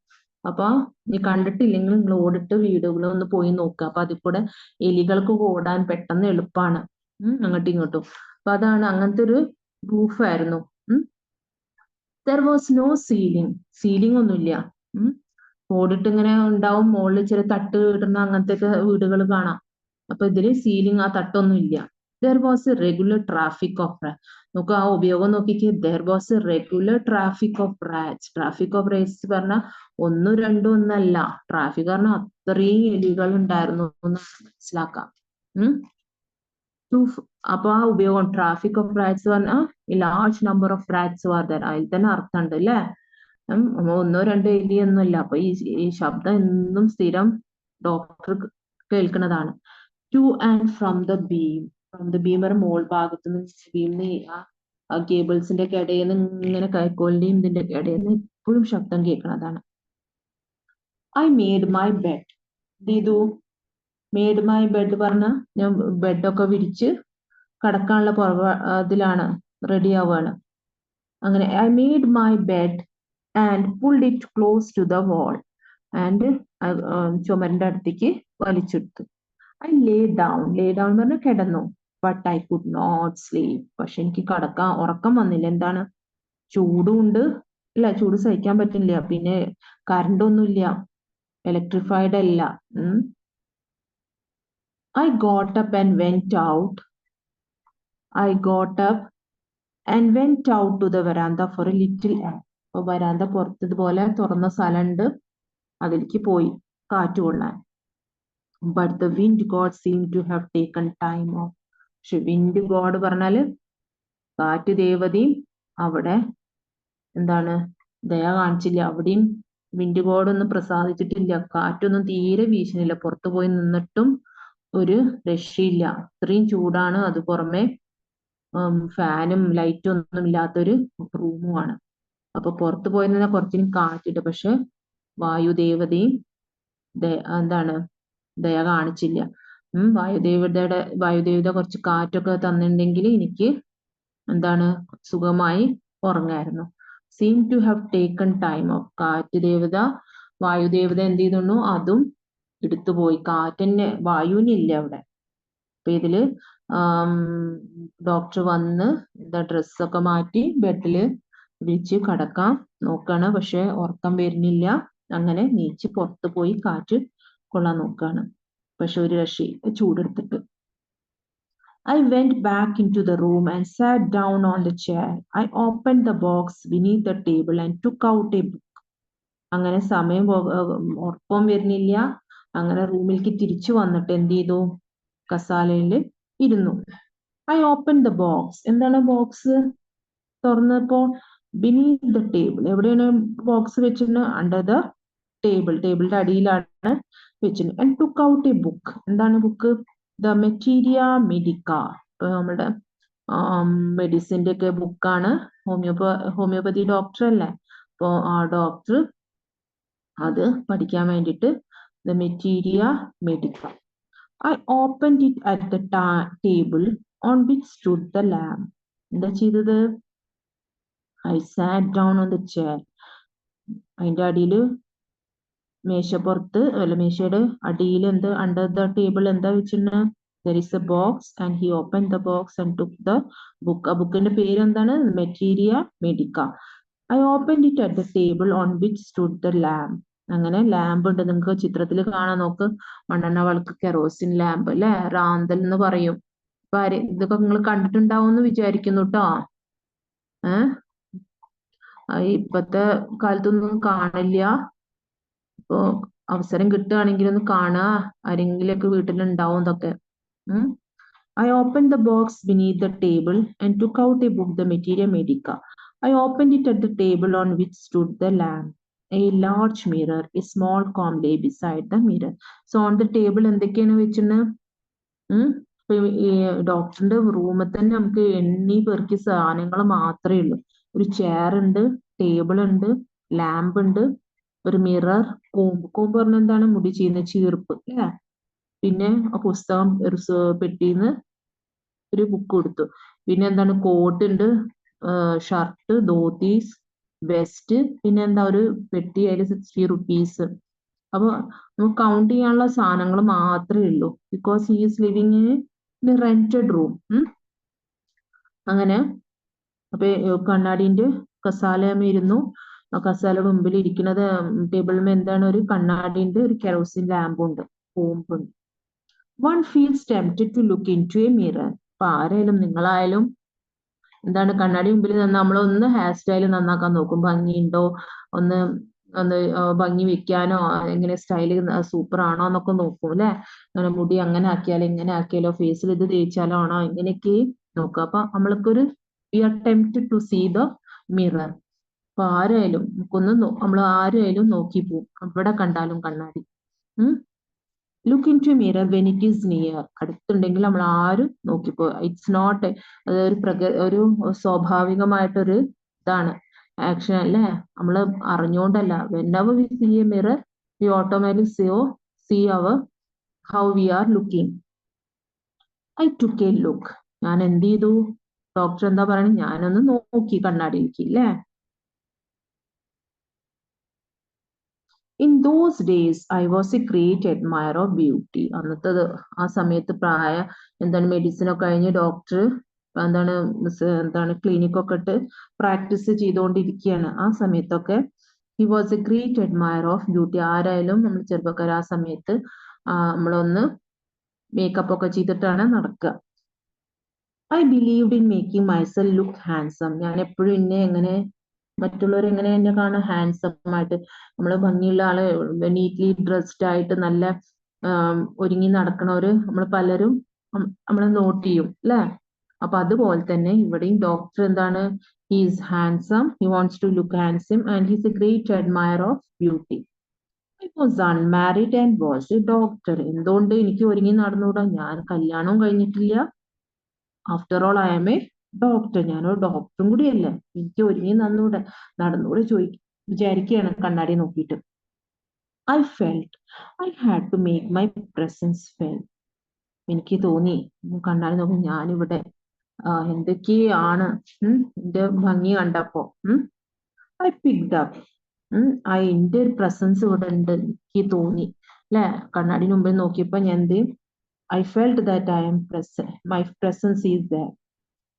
അപ്പൊ നീ കണ്ടിട്ടില്ലെങ്കിൽ നിങ്ങൾ ഓടിട്ട് വീടുകൾ ഒന്ന് പോയി നോക്കുക. അപ്പൊ അതിൽ കൂടെ എലികൾക്ക് ഓടാൻ പെട്ടെന്ന് എളുപ്പമാണ്, അങ്ങോട്ടും ഇങ്ങോട്ടും. അപ്പൊ അതാണ് അങ്ങനത്തെ ഒരു റൂഫായിരുന്നു. There was no ceiling. Ceiling ഒന്നുമില്ല. ഓടിട്ട് ഇങ്ങനെ ഉണ്ടാവും, മുകളിൽ ചെറിയ തട്ട് ഇടുന്ന അങ്ങനത്തെ ഒക്കെ വീടുകൾ കാണാം. അപ്പൊ ഇതില് സീലിംഗ്, ആ തട്ടൊന്നും ഇല്ല. There was a regular traffic of, നോക്കുക ആ ഉപയോഗം നോക്കിക്ക്. There was a regular traffic of rats. Traffic of rates പറഞ്ഞാൽ ഒന്നും രണ്ടും ഒന്നല്ല. ട്രാഫിക് പറഞ്ഞാൽ അത്രയും എലികൾ ഉണ്ടായിരുന്നു എന്ന് മനസ്സിലാക്കാം. അപ്പൊ ആ ഉപയോഗം ട്രാഫിക് ഓഫ് റാറ്റ്സ് പറഞ്ഞാൽ large number of rats war there. അതിൽ തന്നെ അർത്ഥമുണ്ട് അല്ലേ. ഒന്നോ രണ്ടോ എലിയൊന്നുമല്ല. അപ്പൊ ഈ ശബ്ദം എന്നും സ്ഥിരം ഡോക്ടർ കേൾക്കുന്നതാണ്. Two and from the beam. From the beam പറഞ്ഞ മോൾ ഭാഗത്ത് നിന്ന്, ബീമിന് ആ കേബിൾസിന്റെ ഒക്കെ ഇടയിൽ നിന്ന് ഇങ്ങനെ കൈക്കോലിന്റെയും ഇതിന്റെ ഇടയിൽ നിന്ന് എപ്പോഴും ശബ്ദം കേൾക്കുന്നതാണ്. I made my bed. എന്ത് ചെയ്തു? മെയ്ഡ് മൈ ബെഡ് പറഞ്ഞ ഞാൻ ബെഡൊക്കെ വിരിച്ച് കടക്കാനുള്ള ഇതിലാണ്, റെഡി ആവുകയാണ്. അങ്ങനെ I made my bed and pulled it close to the wall. And ചുമരിന്റെ അടുത്തേക്ക് വലിച്ചെടുത്തു. I lay down. Lay down പറഞ്ഞാൽ കിടന്നു. But I could not sleep. പക്ഷെ എനിക്ക് ഉറക്കം വന്നില്ല. എന്താണ്? ചൂടും ഉണ്ട്, ഇല്ല ചൂട് സഹിക്കാൻ പറ്റില്ല. പിന്നെ കറണ്ട് ഒന്നുമില്ല, ഇലക്ട്രിഫൈഡ് അല്ല. I got up and went out. I got up and went out to the veranda for a little air. അപ്പൊ വരാന്ത പുറത്ത് ഇതുപോലെ തുറന്ന സ്ഥലമുണ്ട്, അതിലേക്ക് പോയി കാറ്റ് കൊള്ളാൻ. But the wind god seem to have taken time off. പക്ഷെ വിൻഡ് ഗോഡ് പറഞ്ഞാല് കാറ്റ് ദേവതയും അവിടെ എന്താണ്, ദയ കാണിച്ചില്ല. അവിടെയും വിൻഡ് ഗോഡ് ഒന്നും പ്രസാദിച്ചിട്ടില്ല. കാറ്റൊന്നും തീരെ വീശുന്നില്ല. പുറത്തു പോയി നിന്നിട്ടും ഒരു രക്ഷയില്ല. അത്രയും ചൂടാണ്. അത് പുറമെ ഫാനും ലൈറ്റും ഒന്നും ഇല്ലാത്തൊരു റൂമുമാണ്. അപ്പൊ പുറത്തു പോയി നിന്നാൽ കുറച്ചും കാറ്റിട്ട്, പക്ഷെ വായുദേവതയും എന്താണ്, ദയ കാണിച്ചില്ല. വായുദേവത കുറച്ച് കാറ്റൊക്കെ തന്നിട്ടുണ്ടെങ്കിൽ എനിക്ക് എന്താണ് സുഖമായി ഉറങ്ങായിരുന്നു. Seem to have taken time off. കാറ്റ് ദേവത, വായുദേവത എന്ത് ചെയ്തു? അതും എടുത്തുപോയി. കാറ്റിന്, വായുവിനില്ല അവിടെ. അപ്പൊ ഇതില് ഡോക്ടർ വന്ന് എന്താ ഡ്രസ്സൊക്കെ മാറ്റി ബെഡില് വിരിച്ച് കടക്കാൻ നോക്കാണ്. പക്ഷെ ഉറക്കം വരുന്നില്ല. അങ്ങനെ നീച്ച് പുറത്ത് പോയി കാറ്റ് കൊള്ളാൻ നോക്കാണ്. പക്ഷെ ഒരു രക്ഷയില്ല ചൂടെടുത്തിട്ട്. I went back into the room and sat down on the chair. I opened the box beneath the table and took out a book. അങ്ങനെ സമയം ഉറക്കം വരുന്നില്ല. അങ്ങനെ റൂമിലേക്ക് തിരിച്ചു വന്നിട്ട് എന്ത് ചെയ്തു? കസാലയിൽ ഇരുന്നു. I open the box. എന്താണ് ബോക്സ്? തുറന്നപ്പോ ബിനീത് ദ ടേബിൾ. എവിടെയാണ് ബോക്സ് വെച്ചിരുന്നത്? Under the table. ടേബിളിന്റെ അടിയിലാണ് വെച്ചിരുന്നത്. And took out a book. എന്താണ് ബുക്ക്? The materia medica. ഇപ്പൊ നമ്മുടെ മെഡിസിന്റെ ഒക്കെ ബുക്കാണ്. ഹോമിയോപ്പതി ഡോക്ടർ അല്ലേ. അപ്പൊ ആ ഡോക്ടർ അത് പഠിക്കാൻ വേണ്ടിയിട്ട് the materia medical. I opened it at the table on which stood the lamp. എന്താ ചെയ്തത്? I sat down on the chair. അതിന്റെ അടിയിൽ മേശപ്പുറത്ത് അല്ല, മേശയുടെ അടിയിൽ എന്ത്, അണ്ടർ ദ ടേബിൾ എന്താ വെച്ചിരുന്നത്? There is a box and he opened the box and took the book. ആ ബുക്കിന്റെ പേര് എന്താണ്? മെറ്റീരിയ മെഡിക്ക. I opened it at the table on which stood the lamp. അങ്ങനെ ലാമ്പ് ഉണ്ട്, നിങ്ങൾക്ക് ചിത്രത്തിൽ കാണാൻ നോക്ക്. മണ്ണെണ്ണ വിളക്ക്, കെറോസിൻ ലാമ്പ് അല്ലെ, റാന്തൽ എന്ന് പറയും. അപ്പൊ ഇതൊക്കെ നിങ്ങൾ കണ്ടിട്ടുണ്ടാവും എന്ന് വിചാരിക്കുന്നു കേട്ടോ. ഇപ്പത്തെ കാലത്തൊന്നും കാണില്ല. ഇപ്പൊ അവസരം കിട്ടുകയാണെങ്കിൽ ഒന്ന് കാണുക. ആരെങ്കിലൊക്കെ വീട്ടിലുണ്ടാവും ഇതൊക്കെ. I opened the box beneath the table and took out a book, the Materia Medica. I opened it at the table on which stood the lamp. A large mirror, a small comb lay beside the mirror. So on the table എന്തൊക്കെയാണ് വെച്ചിരുന്നത്? ഈ ഡോക്ടറിന്റെ റൂമിൽ തന്നെ നമുക്ക് എണ്ണി പെറുക്കി സാധനങ്ങൾ മാത്രമേ ഉള്ളൂ. ഒരു ചെയർ ഉണ്ട്, ടേബിൾ ഉണ്ട്, ലാമ്പ് ഉണ്ട്, ഒരു മിറർ, കൂമ്പ് പറഞ്ഞ എന്താണ്? മുടി ചെയ്യുന്ന ചീർപ്പ് അല്ലേ. പിന്നെ പുസ്തകം ഒരു പെട്ടിന്ന് ഒരു ബുക്ക് കൊടുത്തു. പിന്നെ എന്താണ്? കോട്ട് ഉണ്ട്, ഷർട്ട്, ധോത്തീസ്, വെസ്റ്റ്, പിന്നെ എന്താ ഒരു പെട്ടി, അതിൽ 60 റുപ്പീസ്. അപ്പൊ നമുക്ക് കൗണ്ട് ചെയ്യാനുള്ള സാധനങ്ങൾ മാത്രമേ ഉള്ളൂ. Because he is living in rented room. അങ്ങനെ അപ്പൊ കണ്ണാടിന്റെ കസാലമ ഇരുന്നു. ആ കസാലയുടെ മുമ്പിൽ ഇരിക്കുന്നത് ടേബിളിൽ എന്താണ്, ഒരു കണ്ണാടിന്റെ ഒരു കെറോസിൻ ലാമ്പുണ്ട്, പൂമ്പുണ്ട്. One feels tempted to look into a mirror. അപ്പൊ ആരായാലും നിങ്ങളായാലും എന്താണ്, കണ്ണാടി മുമ്പിൽ നിന്ന് നമ്മളൊന്ന് ഹെയർ സ്റ്റൈൽ നന്നാക്കാൻ നോക്കും, ഭംഗിയുണ്ടോ, ഒന്ന് ഒന്ന് ഭംഗി വെക്കാനോ, എങ്ങനെ സ്റ്റൈല് സൂപ്പർ ആണോ എന്നൊക്കെ നോക്കും അല്ലെ. അങ്ങനെ മുടി അങ്ങനെ ആക്കിയാലോ ഇങ്ങനെ ആക്കിയാലോ, ഫേസിൽ ഇത് തേച്ചാലോ ആണോ, ഇങ്ങനെയൊക്കെ നോക്കുക. അപ്പൊ നമ്മൾക്കൊരു we are tempted to see the mirror. അപ്പൊ ആരായാലും നമുക്കൊന്ന് നമ്മൾ ആരായാലും നോക്കി പോകും, എവിടെ കണ്ടാലും കണ്ണാടി. Look into mirror when it is near. അടുത്തുണ്ടെങ്കിൽ നമ്മൾ ആരും നോക്കിപ്പോ. ഇറ്റ്സ് നോട്ട്, അത് ഒരു സ്വാഭാവികമായിട്ടൊരു ഇതാണ്, ആക്ഷൻ അല്ലേ, നമ്മൾ അറിഞ്ഞുകൊണ്ടല്ല. Whenever we see a mirror we automatic see our how we are looking. I took a look. ഞാൻ എന്ത് ചെയ്തു, ഡോക്ടർ എന്താ പറയണേ, ഞാനൊന്ന് നോക്കി കണ്ണാടിയിലേക്ക് അല്ലേ. In those days I was A great admirer of beauty. അന്നത്തെ ആ സമയത്ത് എന്താണ് മെഡിസിൻ ഒക്കെ കഴിഞ്ഞ് ഡോക്ടർ എന്താണ് ക്ലിനിക്കൊക്കെ ഇട്ട് പ്രാക്ടീസ് ചെയ്തുകൊണ്ടിരിക്കുകയാണ്. ആ സമയത്തൊക്കെ he was A great admirer of beauty. ആരായാലും നമ്മൾ ചെറുപ്പക്കാർ ആ സമയത്ത് നമ്മളൊന്ന് മേക്കപ്പ് ഒക്കെ ചെയ്തിട്ടാണ് നടക്കുക. I believed in making myself look handsome. ഞാൻ എപ്പോഴും എങ്ങനെ മറ്റുള്ളവർ എങ്ങനെ എന്നെ കാണാൻ ഹാൻസം ആയിട്ട്, നമ്മള് ഭംഗിയുള്ള ആള്, നീറ്റ്ലി ഡ്രസ്ഡ് ആയിട്ട് നല്ല ഒരുങ്ങി നടക്കണവര് നമ്മൾ പലരും നമ്മളെ നോട്ട് ചെയ്യും അല്ലെ. അപ്പൊ അതുപോലെ തന്നെ ഇവിടെയും ഡോക്ടർ എന്താണ്, he's handsome, he wants to look handsome and he's a great admirer of beauty. I was unmarried and was a doctor. എന്തുകൊണ്ട് എനിക്ക് ഒരുങ്ങി നടന്നുകൂടാ, ഞാൻ കല്യാണവും കഴിഞ്ഞിട്ടില്ല, after all I am a doctor, ഞാനൊരു ഡോക്ടറും കൂടിയല്ലേ, എനിക്ക് ഒരുങ്ങി നടന്നുകൂടെ വിചാരിക്കുകയാണ് കണ്ണാടി നോക്കിയിട്ട്. I felt I had to make my presence felt. എനിക്ക് തോന്നി കണ്ണാടി നോക്കി ഞാനിവിടെ എന്തൊക്കെയാണ് എന്റെ ഭംഗി കണ്ടപ്പോ. ഐ പിക്ഡ് അപ്പ്, എന്റെ ഒരു പ്രസൻസ് ഇവിടെ ഉണ്ട് എനിക്ക് തോന്നി അല്ലെ. കണ്ണാടി മുമ്പിൽ നോക്കിയപ്പോ ഞാൻ I felt that I am present, my presence is there.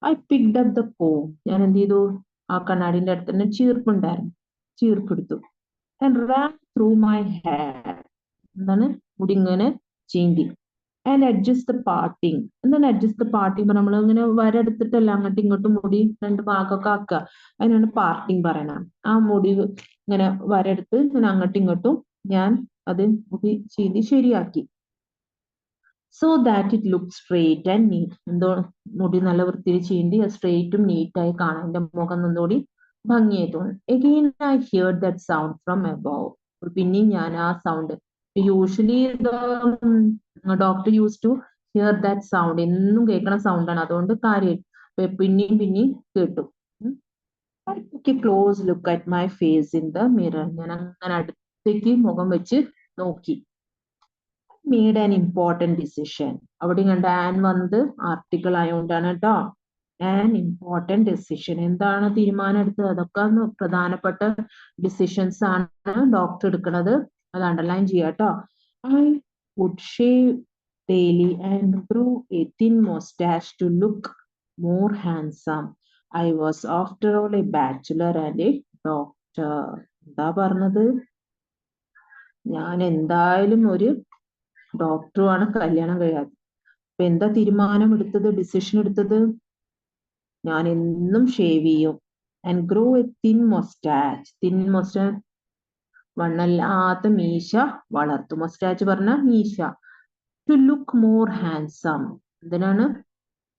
I picked up the comb. ഞാൻ എന്ത് ചെയ്തു, ആ കണ്ണാടിന്റെ അടുത്ത് തന്നെ ചീർപ്പുണ്ടായിരുന്നു, ചീർപ്പെടുത്തു. And ran through my hair. എന്താണ്, മുടി ഇങ്ങനെ ചീന്തി. And adjust the parting. എന്താണ് അഡ്ജസ്റ്റ് ദ പാർട്ടിങ്, നമ്മൾ ഇങ്ങനെ വരെടുത്തിട്ടല്ല അങ്ങോട്ടും ഇങ്ങോട്ടും മുടി രണ്ട് ഭാഗമൊക്കെ ആക്കുക, അതിനാണ് പാർട്ടിങ് പറയണത്. ആ മുടി ഇങ്ങനെ വരെടുത്ത് ഇങ്ങനെ അങ്ങോട്ടും ഇങ്ങോട്ടും ഞാൻ അത് മുടി ചീന്തി ശരിയാക്കി. So that it look straight and NEET. എന്തോ മുടി നല്ല വൃത്തിയിൽ ചീന്തി സ്ട്രെയിറ്റും നീറ്റായി കാണാൻ എന്റെ മുഖം ഒന്നുകൂടി ഭംഗിയായി തോന്നും. Again I hear that sound from above. പിന്നെയും ഞാൻ ആ sound, usually doctor use to hear that sound, എന്നും കേൾക്കണ സൗണ്ടാണ്, അതുകൊണ്ട് കാര്യം പിന്നെയും കേട്ടു. I took a close look at my face in the mirror. ഞാൻ അങ്ങനെ അടുത്തേക്ക് മുഖം വെച്ച് നോക്കി. Made an important decision. അവിടെ കണ്ട ആൻ വന്നത് ആർട്ടിക്കിൾ ആയതുകൊണ്ടാണ് കേട്ടോ. ആൻ ഇമ്പോർട്ടന്റ് ഡിസിഷൻ, എന്താണ് തീരുമാനം എടുത്തത്, അതൊക്കെ പ്രധാനപ്പെട്ട ഡിസിഷൻസ് ആണ് ഡോക്ടർ എടുക്കുന്നത്, അത് അണ്ടർലൈൻ ചെയ്യാട്ടോ. I would shave daily and grew a thin moustache to look more handsome. I was after all a bachelor and a doctor. എന്താ പറഞ്ഞത്, ഞാൻ എന്തായാലും ഒരു ഡോക്ടറുമാണ്, കല്യാണം കഴിയാതെ. അപ്പൊ എന്താ തീരുമാനം എടുത്തത്, ഡിസിഷൻ എടുത്തത്, ഞാൻ എന്നും ഷേവ് ചെയ്യും. And grow a thin moustache. Thin moustache വണ്ണല്ലാത്ത മീശ വളർത്തും. മൊസ്റ്റാച്ച് പറഞ്ഞ മീശ. To look more handsome. എന്തിനാണ്,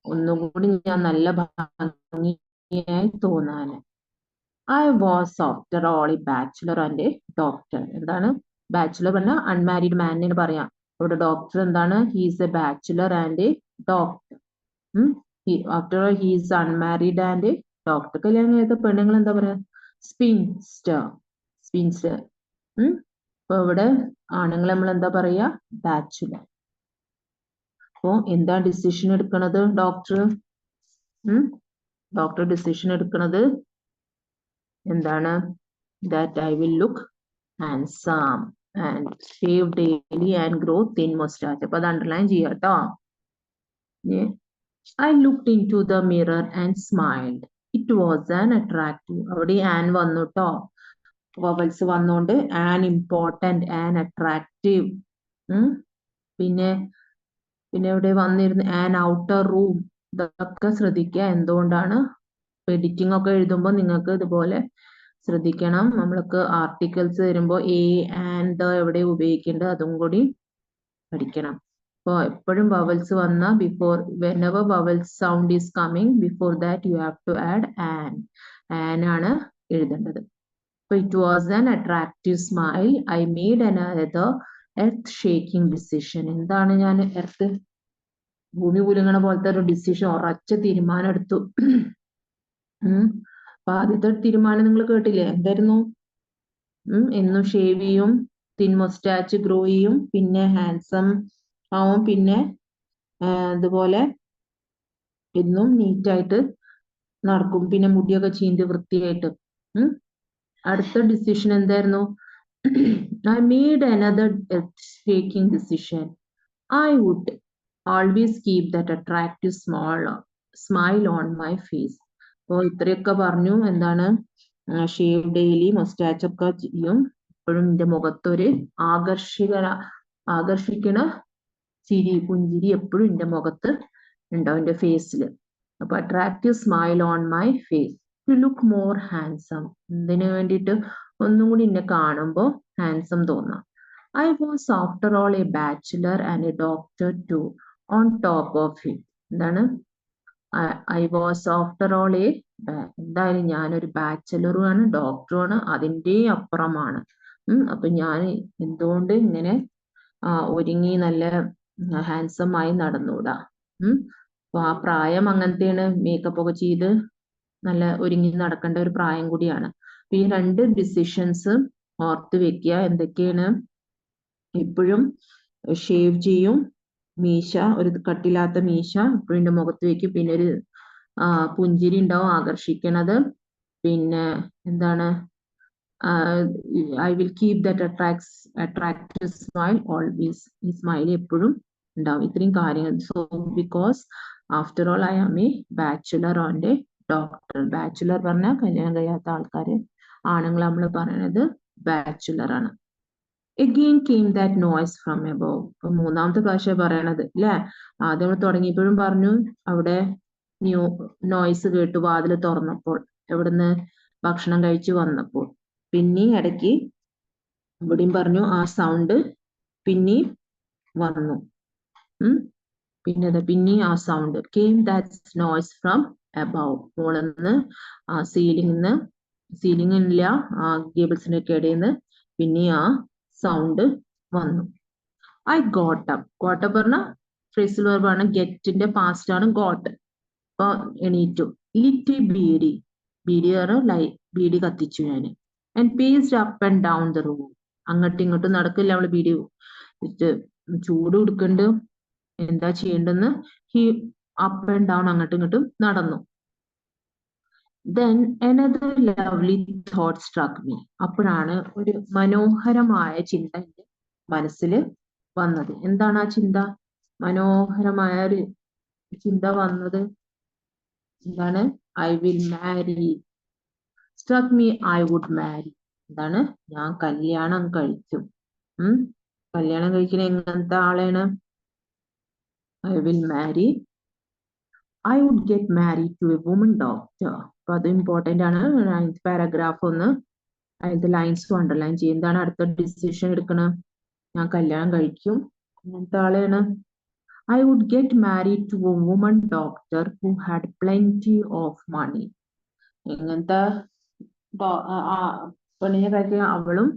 ഒന്നുകൂടി ഞാൻ നല്ല ഭംഗിയായി തോന്നാന്. I was after all a bachelor and a doctor. എന്താണ് ബാച്ചുലർ പറഞ്ഞ അൺമാരീഡ് മാനിന് പറയാം, ഇവിടെ ഡോക്ടർ എന്താണ്, he's a bachelor and a doctor. After all he's unmarried and a doctor. കല്യാണം കഴിയാത്ത പെണ്ണുങ്ങൾ എന്താ പറയാ, സ്പിൻസ്റ്റർ. സ്പിൻസ്റ്റർ. അപ്പൊ ഇവിടെ ആണുങ്ങൾ നമ്മൾ എന്താ പറയാ, ബാച്ചുലർ. അപ്പോ എന്താ ഡിസിഷൻ എടുക്കണത് ഡോക്ടർ, ഡോക്ടർ ഡിസിഷൻ എടുക്കണത് എന്താണ്, that I will look handsome and shave daily and grow thin mustache. അപ്പൊ അത് അണ്ടർലൈൻ ചെയ്യാട്ടോ. I looked into the mirror and smiled. It was an attractive. അവിടെ ആൻ വന്നു ട്ടോ, വവൽസ് വന്നോണ്ട് ആൻ ഇമ്പോർട്ടന്റ്, ആൻ അട്രാക്റ്റീവ്. പിന്നെ പിന്നെ ഇവിടെ വന്നിരുന്ന് ആൻ ഔട്ടർ റൂം. ഇതൊക്കെ ശ്രദ്ധിക്കുക. എന്തുകൊണ്ടാണ് എഡിറ്റിംഗ് ഒക്കെ എഴുതുമ്പോൾ നിങ്ങൾക്ക് ഇതുപോലെ ശ്രദ്ധിക്കണം. നമ്മൾക്ക് ആർട്ടിക്കിൾസ് വരുമ്പോൾ എ ആൻഡ് ദ എവിടെ ഉപയോഗിക്കേണ്ടത് അതും കൂടി പഠിക്കണം. അപ്പോൾ എപ്പോഴും വവൽസ് വന്ന before, whenever vowels sound is coming, before that you have to add an. An ആണ് എഴുതേണ്ടത്. അപ്പോൾ it was an attractive smile. I made another earth shaking decision. എന്താണ് ഞാൻ എർത്ത്, ഭൂമി കുലുങ്ങണ പോലത്തെ ഒരു ഡിസിഷൻ, ഉറച്ച തീരുമാനം എടുത്തു. അപ്പൊ ആദ്യത്തെ തീരുമാനം നിങ്ങൾ കേട്ടില്ലേ, എന്തായിരുന്നു? എന്നും ഷേവ് ചെയ്യും, തിൻ മൊസ്റ്റാച്ച് ഗ്രോ ചെയ്യും, പിന്നെ ഹാൻസം ആവും, പിന്നെ അതുപോലെ എന്നും നീറ്റായിട്ട് നടക്കും, പിന്നെ മുടിയൊക്കെ ചീന്തി വൃത്തിയായിട്ട്. അടുത്ത ഡിസിഷൻ എന്തായിരുന്നു? I made another taking decision. I would always keep that attractive smile on my face. അപ്പോൾ ഇത്രയൊക്കെ പറഞ്ഞു. എന്താണ്? ഷേവ് ഡെയിലി, മൊസ്റ്റാച്ച് ഒക്കെ ചെയ്യും, എപ്പോഴും എന്റെ മുഖത്തൊരു ആകർഷിക്കണ ചിരി, പുഞ്ചിരി എപ്പോഴും എന്റെ മുഖത്ത് ഉണ്ടാവും, എന്റെ ഫേസിൽ. അപ്പൊ attractive smile on my face to look more handsome. എന്തിനു വേണ്ടിയിട്ട്? ഒന്നും കൂടി എന്നെ കാണുമ്പോൾ ഹാൻസം തോന്നാം. I was after all a bachelor and a doctor too on top of it. എന്താണ്? I was after all a എന്തായാലും ഞാനൊരു ബാച്ചലറുമാണ്, ഡോക്ടറുമാണ്, അതിൻ്റെ അപ്പുറമാണ്. അപ്പൊ ഞാൻ എന്തുകൊണ്ട് ഇങ്ങനെ ഒരുങ്ങി നല്ല ഹാൻസം ആയി നടന്നൂടാ? അപ്പൊ ആ പ്രായം അങ്ങനത്തെയാണ്, മേക്കപ്പ് ഒക്കെ ചെയ്ത് നല്ല ഒരുങ്ങി നടക്കേണ്ട ഒരു പ്രായം കൂടിയാണ്. അപ്പൊ ഈ രണ്ട് ഡിസിഷൻസ് ഓർത്ത് വെക്കുക. എന്തൊക്കെയാണ്? എപ്പോഴും ഷേവ് ചെയ്യും, മീശ, ഒരു കട്ടില്ലാത്ത മീശ എപ്പോഴും എന്റെ മുഖത്ത് വെക്കും, പിന്നെ ഒരു പുഞ്ചിരി ഉണ്ടാവും ആകർഷിക്കണത്, പിന്നെ എന്താണ്, I will keep that attractive smile always. ഈ സ്മൈൽ എപ്പോഴും ഉണ്ടാവും. ഇത്രയും കാര്യങ്ങൾ. So because after all I am a bachelor and a doctor. Bachelor പറഞ്ഞാൽ കല്യാണം കഴിയാത്ത ആൾക്കാര്, ആണുങ്ങൾ നമ്മൾ പറയണത് ബാച്ചുലർ ആണ്. Again came that noise from above. ഇപ്പൊ മൂന്നാമത്തെ പ്രാവശ്യം പറയണത് അല്ലെ. ആദ്യം തുടങ്ങിയപ്പോഴും പറഞ്ഞു അവിടെ നോയ്സ് കേട്ടു, വാതിൽ തുറന്നപ്പോൾ, എവിടുന്ന്? ഭക്ഷണം കഴിച്ചു വന്നപ്പോൾ. പിന്നെ ഇടയ്ക്ക് ഇവിടെയും പറഞ്ഞു ആ സൗണ്ട് പിന്നെയും വന്നു. പിന്നെ ആ sound came that noise from above. മുകളിന്ന്, സീലിംഗില്ല, ആ ഗേബിൾസിന്റെ ഒക്കെ ഇടയിൽ നിന്ന് പിന്നെ ആ സൗണ്ട് വന്നു. ഐ ഗോട്ട് അപ്പ് പറഞ്ഞ ഫ്രേസൽ വെർബാണ്, ഗെറ്റിന്റെ പാസ്റ്റ് ആണ് ഗോട്ട്. അപ്പൊ എണീറ്റു. ലിറ്റ് ബീഡി ബീഡി കത്തിച്ചു ഞാൻ. And paced up and down the room. അങ്ങോട്ടും ഇങ്ങോട്ടും നടക്കില്ല, അവള് ബീഡി ചൂട് കൊടുക്കണ്ട്, എന്താ ചെയ്യേണ്ടെന്ന് ഹി അപ്പ് ആൻഡ് ഡൗൺ, അങ്ങോട്ടും ഇങ്ങോട്ടും നടന്നു. Then another lovely thought struck me. അപ്പോഴാണ് ഒരു മനോഹരമായ ചിന്ത എന്റെ മനസ്സിൽ വന്നത്. എന്താണ് ആ ചിന്ത? മനോഹരമായ ഒരു ചിന്ത വന്നത് എന്താണ്? I will Mari. struck me, I would marry. എന്താണ്? ഞാൻ കല്യാണം കഴിക്കും. കല്യാണം കഴിക്കുന്ന എങ്ങനത്തെ ആളാണ്? I will marry. I would get married to a woman doctor. അപ്പൊ അത് ഇമ്പോർട്ടന്റ് ആണ്. 9th പാരഗ്രാഫ് ഒന്ന് അതിന്റെ ലൈൻസ് അണ്ടർലൈൻ ചെയ്യും. എന്താണ് അടുത്ത ഡിസിഷൻ എടുക്കണം? ഞാൻ കല്യാണം കഴിക്കും. അങ്ങനത്തെ ആളാണ്. I would get married to a woman doctor who had plenty of money. എങ്ങനത്തെ പെണ്ണിനെ കഴിക്കാൻ? അവളും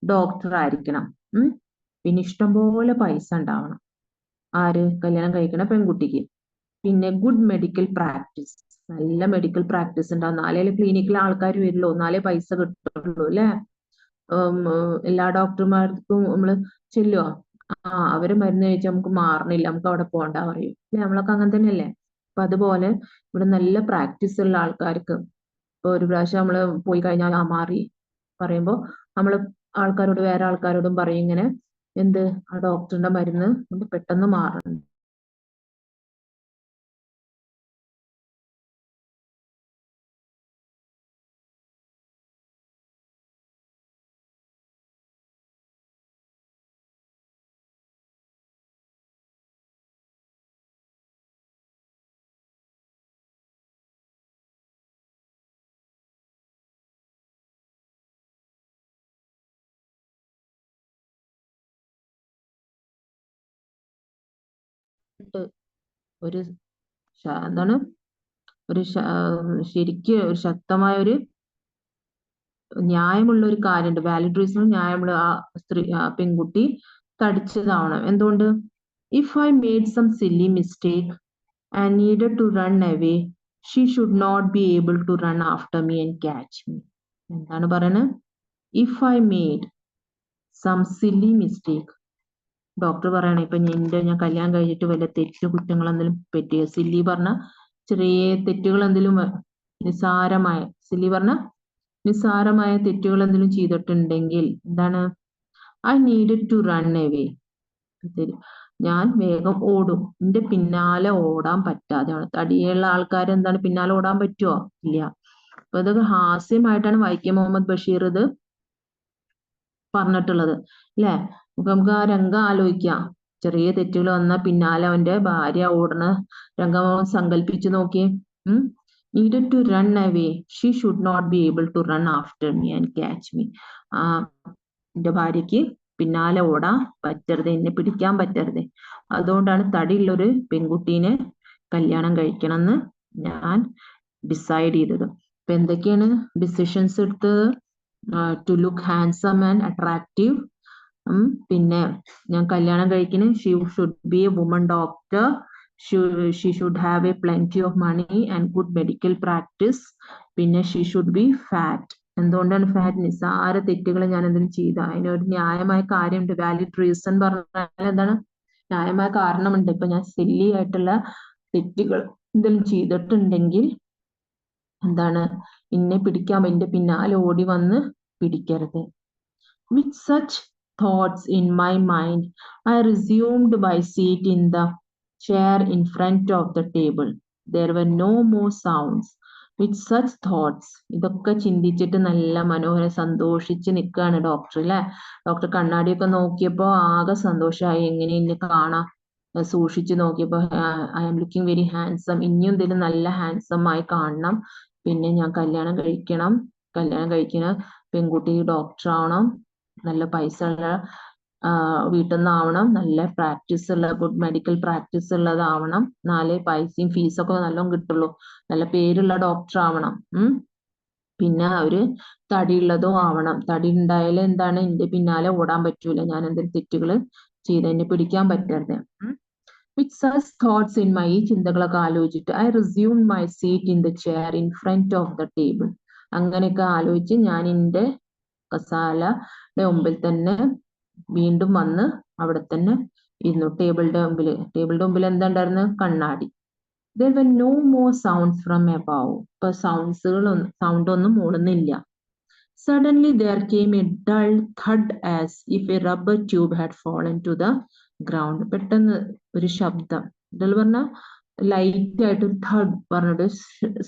ഡോക്ടർ ആയിരിക്കണം. പിന്നെ ഇഷ്ടംപോലെ പൈസ ഉണ്ടാവണം. ആര്? കല്യാണം കഴിക്കണ പെൺകുട്ടിക്ക്. പിന്നെ ഗുഡ് മെഡിക്കൽ പ്രാക്ടീസ്, നല്ല മെഡിക്കൽ പ്രാക്ടീസ് ഉണ്ടാവും. നാലേ ക്ലിനിക്കിൽ ആൾക്കാർ വരുള്ളൂ, നാലേ പൈസ കിട്ടുള്ളൂ അല്ലെ. എല്ലാ ഡോക്ടർമാർക്കും നമ്മള് ചെല്ലുവോ? അവര് മരുന്ന് കഴിച്ചാൽ നമുക്ക് മാറണില്ല, നമുക്ക് അവിടെ പോകണ്ട പറയും അല്ലെ. നമ്മളൊക്കെ അങ്ങനെ തന്നെയല്ലേ. അപ്പൊ അതുപോലെ ഇവിടെ നല്ല പ്രാക്ടീസ് ഉള്ള ആൾക്കാർക്ക് ഇപ്പൊ ഒരു പ്രാവശ്യം നമ്മള് പോയി കഴിഞ്ഞാൽ മാറി പറയുമ്പോ നമ്മള് വേറെ ആൾക്കാരോടും പറയും ഇങ്ങനെ, എന്ത്? ആ ഡോക്ടറിന്റെ മരുന്ന് പെട്ടെന്ന് മാറണം. ഒരു എന്താണ് ഒരു ശരിക്ക് ഒരു ശക്തമായ ഒരു ന്യായമുള്ള ഒരു കാര്യമുണ്ട്, വാലിഡ് റീസൺ, ന്യായമുള്ള ആ സ്ത്രീ ആ പെൺകുട്ടി തടിച്ചതാവണം. എന്തുകൊണ്ട്? If I made some silly mistake and needed to run away, she should not be able to run after me and catch me. എന്താണ് പറയുന്നത്? If I made some silly mistake, doctor പറയണേ ഇപ്പൊ ഞാൻ കല്യാണം കഴിഞ്ഞിട്ട് വല്ല തെറ്റു കുറ്റങ്ങൾ എന്തെങ്കിലും പറ്റിയ, സില്ലി പറഞ്ഞ ചെറിയ തെറ്റുകൾ എന്തെങ്കിലും നിസാരമായ, സില്ലി പറഞ്ഞ നിസാരമായ തെറ്റുകൾ എന്തെങ്കിലും ചെയ്തിട്ടുണ്ടെങ്കിൽ എന്താണ്? I needed to run away, ഞാൻ വേഗം ഓടും. എന്റെ പിന്നാലെ ഓടാൻ പറ്റാതെയാണ്. തടിയുള്ള ആൾക്കാർ എന്താണ് പിന്നാലെ ഓടാൻ പറ്റുമോ? ഇല്ല. അപ്പൊ ഇതൊക്കെ ഹാസ്യമായിട്ടാണ് വൈക്കം മുഹമ്മദ് ബഷീർ ഇത് പറഞ്ഞിട്ടുള്ളത്, അല്ലെ? നമുക്ക് ആ രംഗം ആലോചിക്കാം. ചെറിയ തെറ്റുകൾ വന്നാൽ പിന്നാലെ അവന്റെ ഭാര്യ ഓടണ രംഗം സങ്കല്പിച്ചു നോക്കിയേ. Needed to run away, she should not be able to run after me and catch me. എന്റെ ഭാര്യയ്ക്ക് പിന്നാലെ ഓടാൻ പറ്റരുത്, എന്നെ പിടിക്കാൻ പറ്റരുത്. അതുകൊണ്ടാണ് തടിയുള്ളൊരു പെൺകുട്ടീനെ കല്യാണം കഴിക്കണം എന്ന് ഞാൻ ഡിസൈഡ് ചെയ്തത്. അപ്പൊ എന്തൊക്കെയാണ് ഡിസിഷൻസ് എടുത്തത്? To look handsome and attractive. പിന്നെ ഞാൻ കല്യാണം കഴിക്കുന്നത് she should be a woman doctor, she should have a plenty of money and good medical practice. പിന്നെ ഷീ ഷുഡ് ബി ഫാറ്റ്. എന്തുകൊണ്ടാണ് ഫാറ്റ്? നിസ്സാര തെറ്റുകൾ ഞാൻ എന്തെങ്കിലും ചെയ്ത അതിനൊരു ന്യായമായ കാര്യമുണ്ട്. വാലിഡ് റീസൺ പറഞ്ഞാൽ എന്താണ്? ന്യായമായ കാരണമുണ്ട്. ഇപ്പൊ ഞാൻ സില്ലി ആയിട്ടുള്ള തെറ്റുകൾ എന്തെങ്കിലും ചെയ്തിട്ടുണ്ടെങ്കിൽ എന്താണ്? എന്നെ പിടിക്കാൻ എന്റെ പിന്നാലെ ഓടി വന്ന് പിടിക്കരുത്. With such thoughts in my mind, I resumed my seat in the chair in front of the table. There were no more sounds. With such thoughts, ഇതൊക്കെ ചിന്തിച്ചിട്ട് നല്ല മനോഹര സന്തോഷിച്ച് നിൽക്കുകയാണ് ഡോക്ടർ, അല്ലെ? ഡോക്ടർ കണ്ണാടിയൊക്കെ നോക്കിയപ്പോ ആകെ സന്തോഷമായി. എങ്ങനെ ഇന്നെ കാണാം, സൂക്ഷിച്ചു നോക്കിയപ്പോ I am looking very handsome. ഇനിയും എന്തെങ്കിലും നല്ല ഹാൻസം ആയി കാണണം. പിന്നെ ഞാൻ കല്യാണം കഴിക്കണം. കല്യാണം കഴിക്കുന്ന പെൺകുട്ടി ഡോക്ടർ ആവണം, നല്ല പൈസ ഉള്ള വീട്ടിൽ നിന്നാവണം, നല്ല പ്രാക്ടീസ് ഉള്ള ഗുഡ് മെഡിക്കൽ പ്രാക്ടീസ് ഉള്ളതാവണം, നാല് പൈസയും ഫീസൊക്കെ നല്ലോണം കിട്ടുള്ളൂ, നല്ല പേരുള്ള ഡോക്ടർ ആവണം. പിന്നെ അവര് തടിയുള്ളതും ആവണം. തടി ഉണ്ടായാലും എന്താണ്? എന്റെ പിന്നാലെ ഓടാൻ പറ്റൂല, ഞാൻ എന്തെങ്കിലും തെറ്റുകൾ ചെയ്ത് എന്നെ പിടിക്കാൻ പറ്റരുത്. With such thoughts in my, ഈ ചിന്തകളൊക്കെ ആലോചിച്ചിട്ട് I resume my seat in the chair in front of the table. അങ്ങനെയൊക്കെ ആലോചിച്ച് ഞാൻ എന്റെ കസാലയുടെ മുമ്പിൽ തന്നെ വീണ്ടും വന്ന് അവിടെ തന്നെ ഇരുന്നു. ടേബിളിന്റെ മുമ്പിൽ എന്താ ഉണ്ടായിരുന്നു? കണ്ണാടി. There were no more sounds from above. ഇപ്പൊ സൗണ്ട് ഒന്നും മൂളുന്നില്ല. Suddenly there came a dull thud as if a rubber tube had fallen to the ground. പെട്ടെന്ന് ഒരു ശബ്ദം, ഡൾ പറഞ്ഞ ലൈറ്റ് ആയിട്ട് thud പറഞ്ഞിട്ട്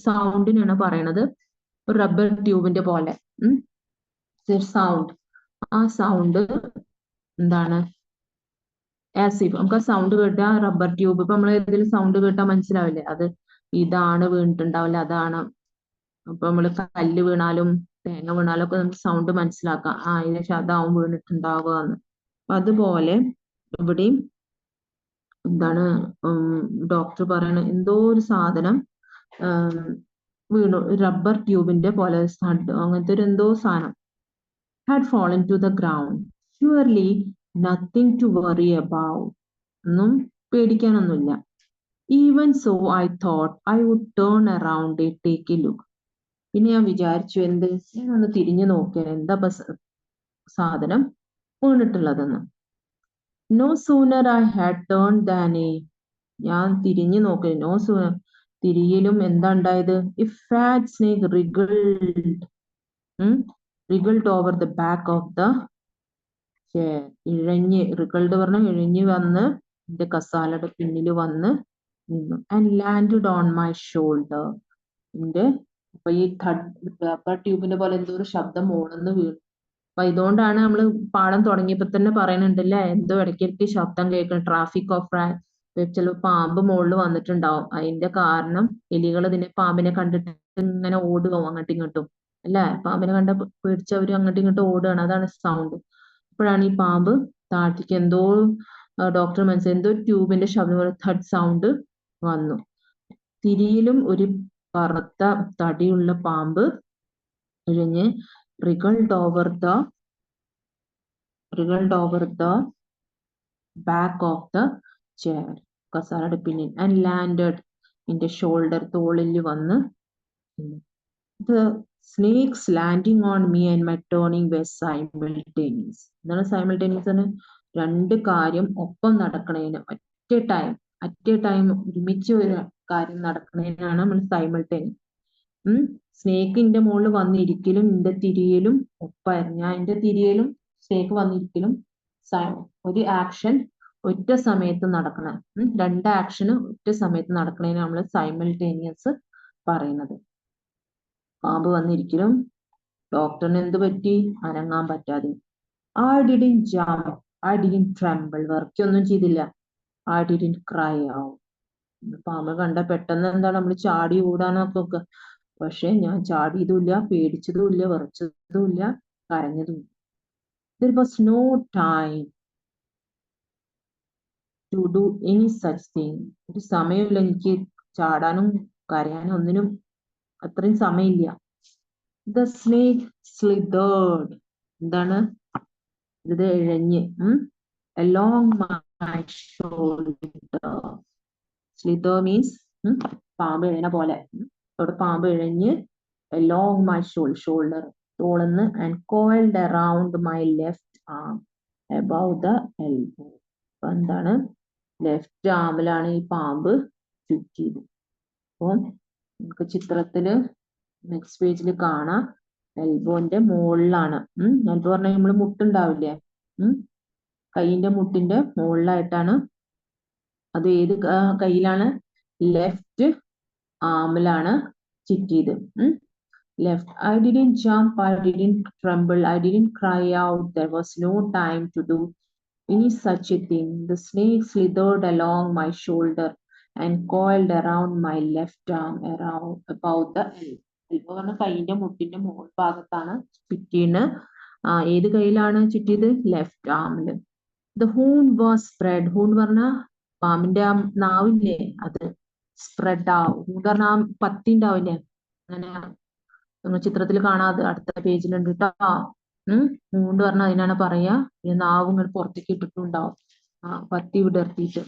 സൗണ്ടിനാണ് പറയണത്. ഒരു റബ്ബർ ട്യൂബിന്റെ പോലെ സൗണ്ട്. ആ സൗണ്ട് എന്താണ്? ആസ് ഇഫ്, നമുക്ക് ആ സൗണ്ട് കേട്ടാ റബ്ബർ ട്യൂബ്, ഇപ്പൊ നമ്മൾ ഏതെങ്കിലും സൗണ്ട് കേട്ടാൽ മനസ്സിലാവില്ലേ അത് ഇതാണ് വീണിട്ടുണ്ടാവില്ല, അതാണ്. അപ്പൊ നമ്മള് കല്ല് വീണാലും തേങ്ങ വീണാലും ഒക്കെ നമുക്ക് സൗണ്ട് മനസ്സിലാക്കാം, ഇതിന് അതാവും വീണിട്ടുണ്ടാവുക എന്ന്. അതുപോലെ ഇവിടെയും എന്താണ് ഡോക്ടർ പറയണ എന്തോ ഒരു സാധനം വീണു, റബ്ബർ ട്യൂബിന്റെ പോലെ അങ്ങനത്തെ ഒരു എന്തോ സാധനം had fallen to the ground. Surely nothing to worry about. ഒന്നും പേടിക്കാനൊന്നുമില്ല. Even so, I thought I would turn around and take a look. പിന്നെ ഞാൻ വിചാരിച്ചു, എന്ത്, ഞാനൊന്ന് തിരിഞ്ഞു നോക്കിയാൽ എന്താ സാധനം വീണിട്ടുള്ളതെന്ന്. No sooner I had turned than ഞാൻ തിരിഞ്ഞു നോക്കി, നോ സൂനർ, തിരിയലും എന്താ ഉണ്ടായത്? A fat snake wriggled over the back of the chair. wriggled പറഞ്ഞ ഇഴഞ്ഞു വന്ന് എന്റെ കസാലയുടെ പിന്നിൽ വന്ന് നിന്നു. And landed on my shoulder. അപ്പൊ ഈ റബ്ബർ ട്യൂബിന്റെ പോലെ എന്തോ ഒരു ശബ്ദം ഓടുന്നു വീണു. അപ്പൊ ഇതുകൊണ്ടാണ് നമ്മള് പാഠം തുടങ്ങിയപ്പോ തന്നെ പറയുന്നുണ്ടല്ലേ, എന്തോ ഇടയ്ക്കിടയ്ക്ക് ശബ്ദം കേൾക്കണം, ട്രാഫിക് ഓഫ് ചിലപ്പോ പാമ്പ് മുകളിൽ വന്നിട്ടുണ്ടാവും. അതിന്റെ കാരണം എലികൾ പാമ്പിനെ കണ്ടിട്ട് ഇങ്ങനെ ഓടുക അങ്ങോട്ടും ഇങ്ങോട്ടും, അല്ലെ? പാമ്പിനെ കണ്ട പേടിച്ചവര് അങ്ങോട്ടും ഇങ്ങോട്ടും ഓടുകയാണ്, അതാണ് സൗണ്ട്. അപ്പോഴാണ് ഈ പാമ്പ് താഴത്തേക്ക് എന്തോ ഡോക്ടർ മനസ്സിലായി എന്തോ ട്യൂബിന്റെ ശബ്ദം പോലെ തഡ് സൗണ്ട് വന്നു. തിരിയിലും ഒരു കറുത്ത തടിയുള്ള പാമ്പ് ഇഴഞ്ഞ് wriggled over the back of the chair, കസാരയുടെ പിന്നിൽ, and landed in the shoulder, തോളിൽ വന്ന്. The snakes landing on me and my turning were simultaneous. എന്താണ് simultaneous എന്ന്? രണ്ട് കാര്യം ഒപ്പം നടക്കണേന്, അറ്റ് എ ടൈം ഒരുമിച്ച് ഒരു കാര്യം നടക്കണേനാണ് നമ്മൾ simultaneous. സ്നേക്കിന്റെ മുകളിൽ വന്നിരിക്കലും എന്റെ തിരിയലും ഒപ്പായിരുന്നു. ഞാൻ എന്റെ തിരിയലും സ്നേക്ക് വന്നിരിക്കലും ഒരു ആക്ഷൻ ഒറ്റ സമയത്ത് നടക്കണം. രണ്ട് ആക്ഷന് ഒറ്റ സമയത്ത് നടക്കണേന് നമ്മൾ സൈമൾട്ടേനിയസ് പറയുന്നത്. പാമ്പ് വന്നിരിക്കലും ഡോക്ടറിന് എന്ത് പറ്റി? അനങ്ങാൻ പറ്റാതെ. I didn't jump, I didn't tremble, വർക്കൊന്നും ചെയ്തില്ല. I didn't cry out. പാമ്പ് കണ്ട പെട്ടെന്ന് എന്താണ് നമ്മൾ ചാടി ഓടാനൊക്കെ, പക്ഷെ ഞാൻ ചാടിയതുമില്ല, പേടിച്ചതുമില്ല, വിറച്ചതുമില്ല, കരഞ്ഞതുമില്ല. There was no time to do any such thing. ഒരു സമയമില്ല എനിക്ക് ചാടാനും കരയാനും ഒന്നിനും, അത്രയും സമയമില്ല. The snake slithered. എന്താണ് ഇത്? ഇഴഞ്ഞ് along my shoulder. Slither means പാമ്പ് ഇഴഞ്ഞ പോലെ. അവിടെ പാമ്പ് ഇഴഞ്ഞ് along my shoulder, തോളന്ന്, and coiled around my left arm above the elbow. അപ്പൊ എന്താണ്? ലെഫ്റ്റ് ആമിലാണ് ഈ പാമ്പ് ചുറ്റിയത്. അപ്പൊ നമുക്ക് ചിത്രത്തില് നെക്സ്റ്റ് പേജിൽ കാണാം. എൽബോന്റെ മുകളിലാണ്. എൽബോ പറഞ്ഞാൽ നമ്മള് മുട്ടുണ്ടാവില്ലേ, കൈയിന്റെ മുട്ടിന്റെ മുകളിലായിട്ടാണ്. അത് ഏത് കയ്യിലാണ്? Left ആമിലാണ് ചുറ്റിയത്. Left. I didn't jump, I didn't tremble, I didn't cry out. There was no time to do any such a thing. The snake slithered along my shoulder and coiled around my left arm about the elbow. പറഞ്ഞ കൈയിന്റെ മുട്ടിന്റെ മുകൾ ഭാഗത്താണ് ചുറ്റിന്. ഏത് കയ്യിലാണ് ചുറ്റിയത്? Left ആമില്. The wound was spread. wound പറഞ്ഞ പാമ്പിന്റെ ആ നാവില്ലേ, അത് സ്പ്രെഡ് ആവും. wound പറഞ്ഞ ആ പത്തി ഉണ്ടാവില്ലേ, അങ്ങനെ നിങ്ങൾ ചിത്രത്തിൽ കാണാതെ അടുത്ത പേജിലുണ്ട് കേട്ടോ. wound പറഞ്ഞ അതിനാണ് പറയാ. നാവ് ഇങ്ങനെ പുറത്തേക്ക് ഇട്ടിട്ടുണ്ടാവും, പത്തി വിടർത്തിയിട്ട്.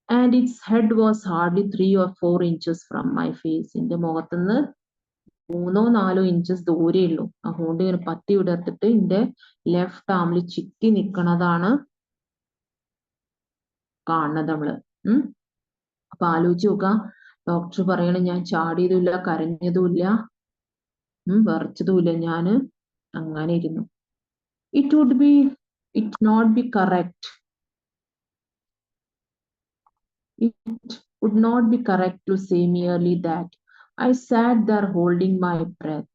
And its head was hardly 3 or 4 inches from my face. എന്റെ മുഖത്തുനിന്ന് 3-4 ഇഞ്ചസ് ദൂരേ ഉള്ളൂ. ആ ഹോണ്ട് ഇങ്ങനെ പത്തി വിടർത്തിട്ട് എന്റെ ലെഫ്റ്റ് ആമിൽ ചിറ്റി നിക്കണതാണ് കാണുന്നത് നമ്മള്. അപ്പൊ ആലോചിച്ച് നോക്കാം. ഡോക്ടർ പറയണ ഞാൻ ചാടിയതുമില്ല, കരഞ്ഞതുമില്ല, വിറച്ചതുമില്ല, ഞാന് അങ്ങനെ ഇരുന്നു. It not be correct. It would not be correct to say merely that I sat there holding my breath.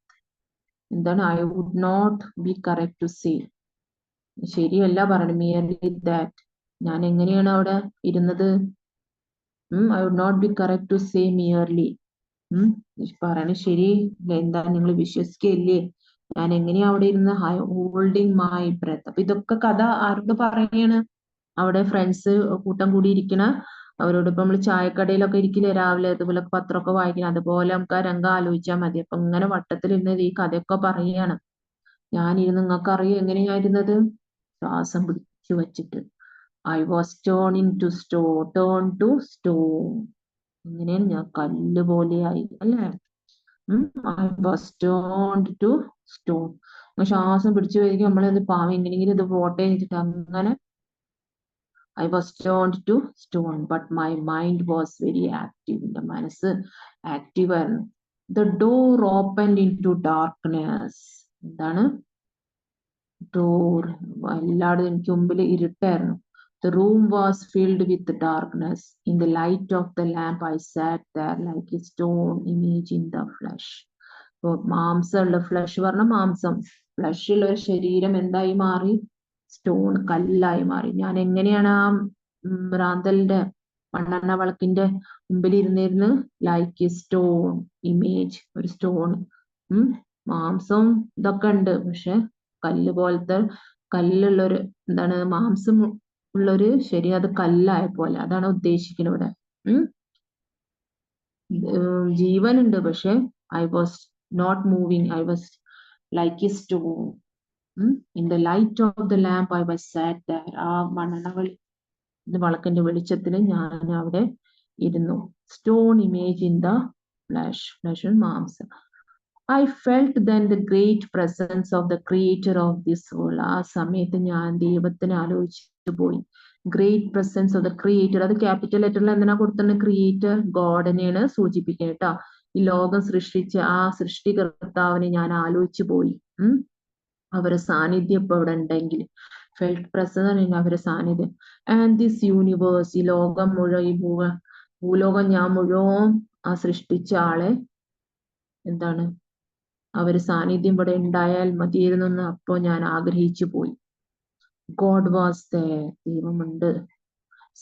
എന്താണ്? I would not be correct to say. ശരിയല്ല പറയണം. merely that. ഞാൻ എങ്ങനെയാണ് അവിടെ ഇരുന്നത്? I would not be correct to say merely. പറയണ ശരി എന്താ? നിങ്ങൾ വിശ്വസിക്കല്ലേ? ഞാൻ എങ്ങനെയാ അവിടെ ഇരുന്ന് ഹോൾഡിങ് മൈ ബ്രെത്ത്. അപ്പൊ ഇതൊക്കെ കഥ ആരോട് പറയാണ്? അവിടെ ഫ്രണ്ട്സ് കൂട്ടം കൂടി ഇരിക്കണ അവരോട്. ഇപ്പൊ നമ്മള് ചായക്കടയിലൊക്കെ ഇരിക്കില്ലേ രാവിലെ, അതുപോലെ പത്രമൊക്കെ വായിക്കണം, അതുപോലെ നമുക്ക് ആ രംഗം ആലോചിച്ചാൽ മതി. അപ്പൊ ഇങ്ങനെ വട്ടത്തിൽ ഇരുന്നത് ഈ കഥയൊക്കെ പറയാണ്. ഞാനിരുന്ന്, നിങ്ങൾക്ക് അറിയോ എങ്ങനെ ഞാൻ ഇരുന്നത്? ശ്വാസം പിടിച്ചു വച്ചിട്ട്. I was turning to stone. ഇങ്ങനെയാണ് ഞാൻ കല്ല് പോലെയായി, അല്ലേ? I was turned to stone. ശ്വാസം പിടിച്ചു വരിക നമ്മളത് പാവം എങ്ങനെയെങ്കിലും ഇത് പോട്ടെ വെച്ചിട്ട് അങ്ങനെ. I was turned to stone, but my mind was very active. എന്റെ മനസ്സ് ആക്റ്റീവ് ആയിരുന്നു. The door opened into darkness. എന്താണ്? ഡോർ എല്ലായിടും എനിക്ക് മുമ്പിൽ ഇരുട്ടായിരുന്നു. The room was filled with darkness. In the light of the lamp, I sat there like a stone image in the flesh. മാംസമുള്ള, ഫ്ലഷ് പറഞ്ഞ മാംസം, ഫ്ലഷ് ഉള്ള ഒരു ശരീരം എന്തായി മാറി? സ്റ്റോൺ, കല്ലായി മാറി. ഞാൻ എങ്ങനെയാണ് ആ റാന്തലിന്റെ മണ്ണെണ്ണ വിളക്കിന്റെ മുമ്പിൽ ഇരുന്നിരുന്ന്? ലൈക്ക് എ സ്റ്റോൺ ഇമേജ്, ഒരു സ്റ്റോൺ. മാംസം ഇതൊക്കെ ഉണ്ട്, പക്ഷെ കല്ല് പോലത്തെ കല്ലുള്ളൊരു എന്താണ് മാംസം ഉള്ളൊരു ശരി, അത് കല്ലായ പോലെ, അതാണ് ഉദ്ദേശിക്കുന്നത് ഇവിടെ. ഉം. ജീവനുണ്ട്, പക്ഷെ I was not moving, I was like a stone. In the light of the lamp I was sat there. ആ മണവളി വിളക്കിന്റെ വെളിച്ചത്തിൽ ഞാൻ അവിടെ ഇരുന്നു. Stone image in the flesh, flesh മാംസം. I felt then the great presence of the creator of this world. ആ സമയത്ത് ഞാൻ ദൈവത്തിനെ ആലോചിച്ചു പോയി. Great presence of the creator, അത് ക്യാപിറ്റൽ ലെറ്ററിൽ എന്തിനാ കൊടുത്തത്? ക്രിയേറ്റർ ഗോഡിനെയാണ് സൂചിപ്പിക്കുക കേട്ടോ. ഈ ലോകം സൃഷ്ടിച്ച ആ സൃഷ്ടികർത്താവിനെ ഞാൻ ആലോചിച്ചു പോയി. അവരുടെ സാന്നിധ്യം ഇപ്പൊ ഇവിടെ ഉണ്ടെങ്കിൽ, ഫെൽറ്റ് പ്രസൻസ് അവരുടെ സാന്നിധ്യം. ആൻഡ് ദിസ് യൂണിവേഴ്സ്, ഈ ലോകം മുഴുവൻ, ഈ ഭൂലോകം ഞാൻ മുഴുവൻ ആ സൃഷ്ടിച്ച ആളെ എന്താണ്, അവര് സാന്നിധ്യം ഇവിടെ ഉണ്ടായാൽ മതിയായിരുന്നു എന്ന് അപ്പോ ഞാൻ ആഗ്രഹിച്ചു പോയി. ഗോഡ് വാസ് there, ദൈവമുണ്ട്.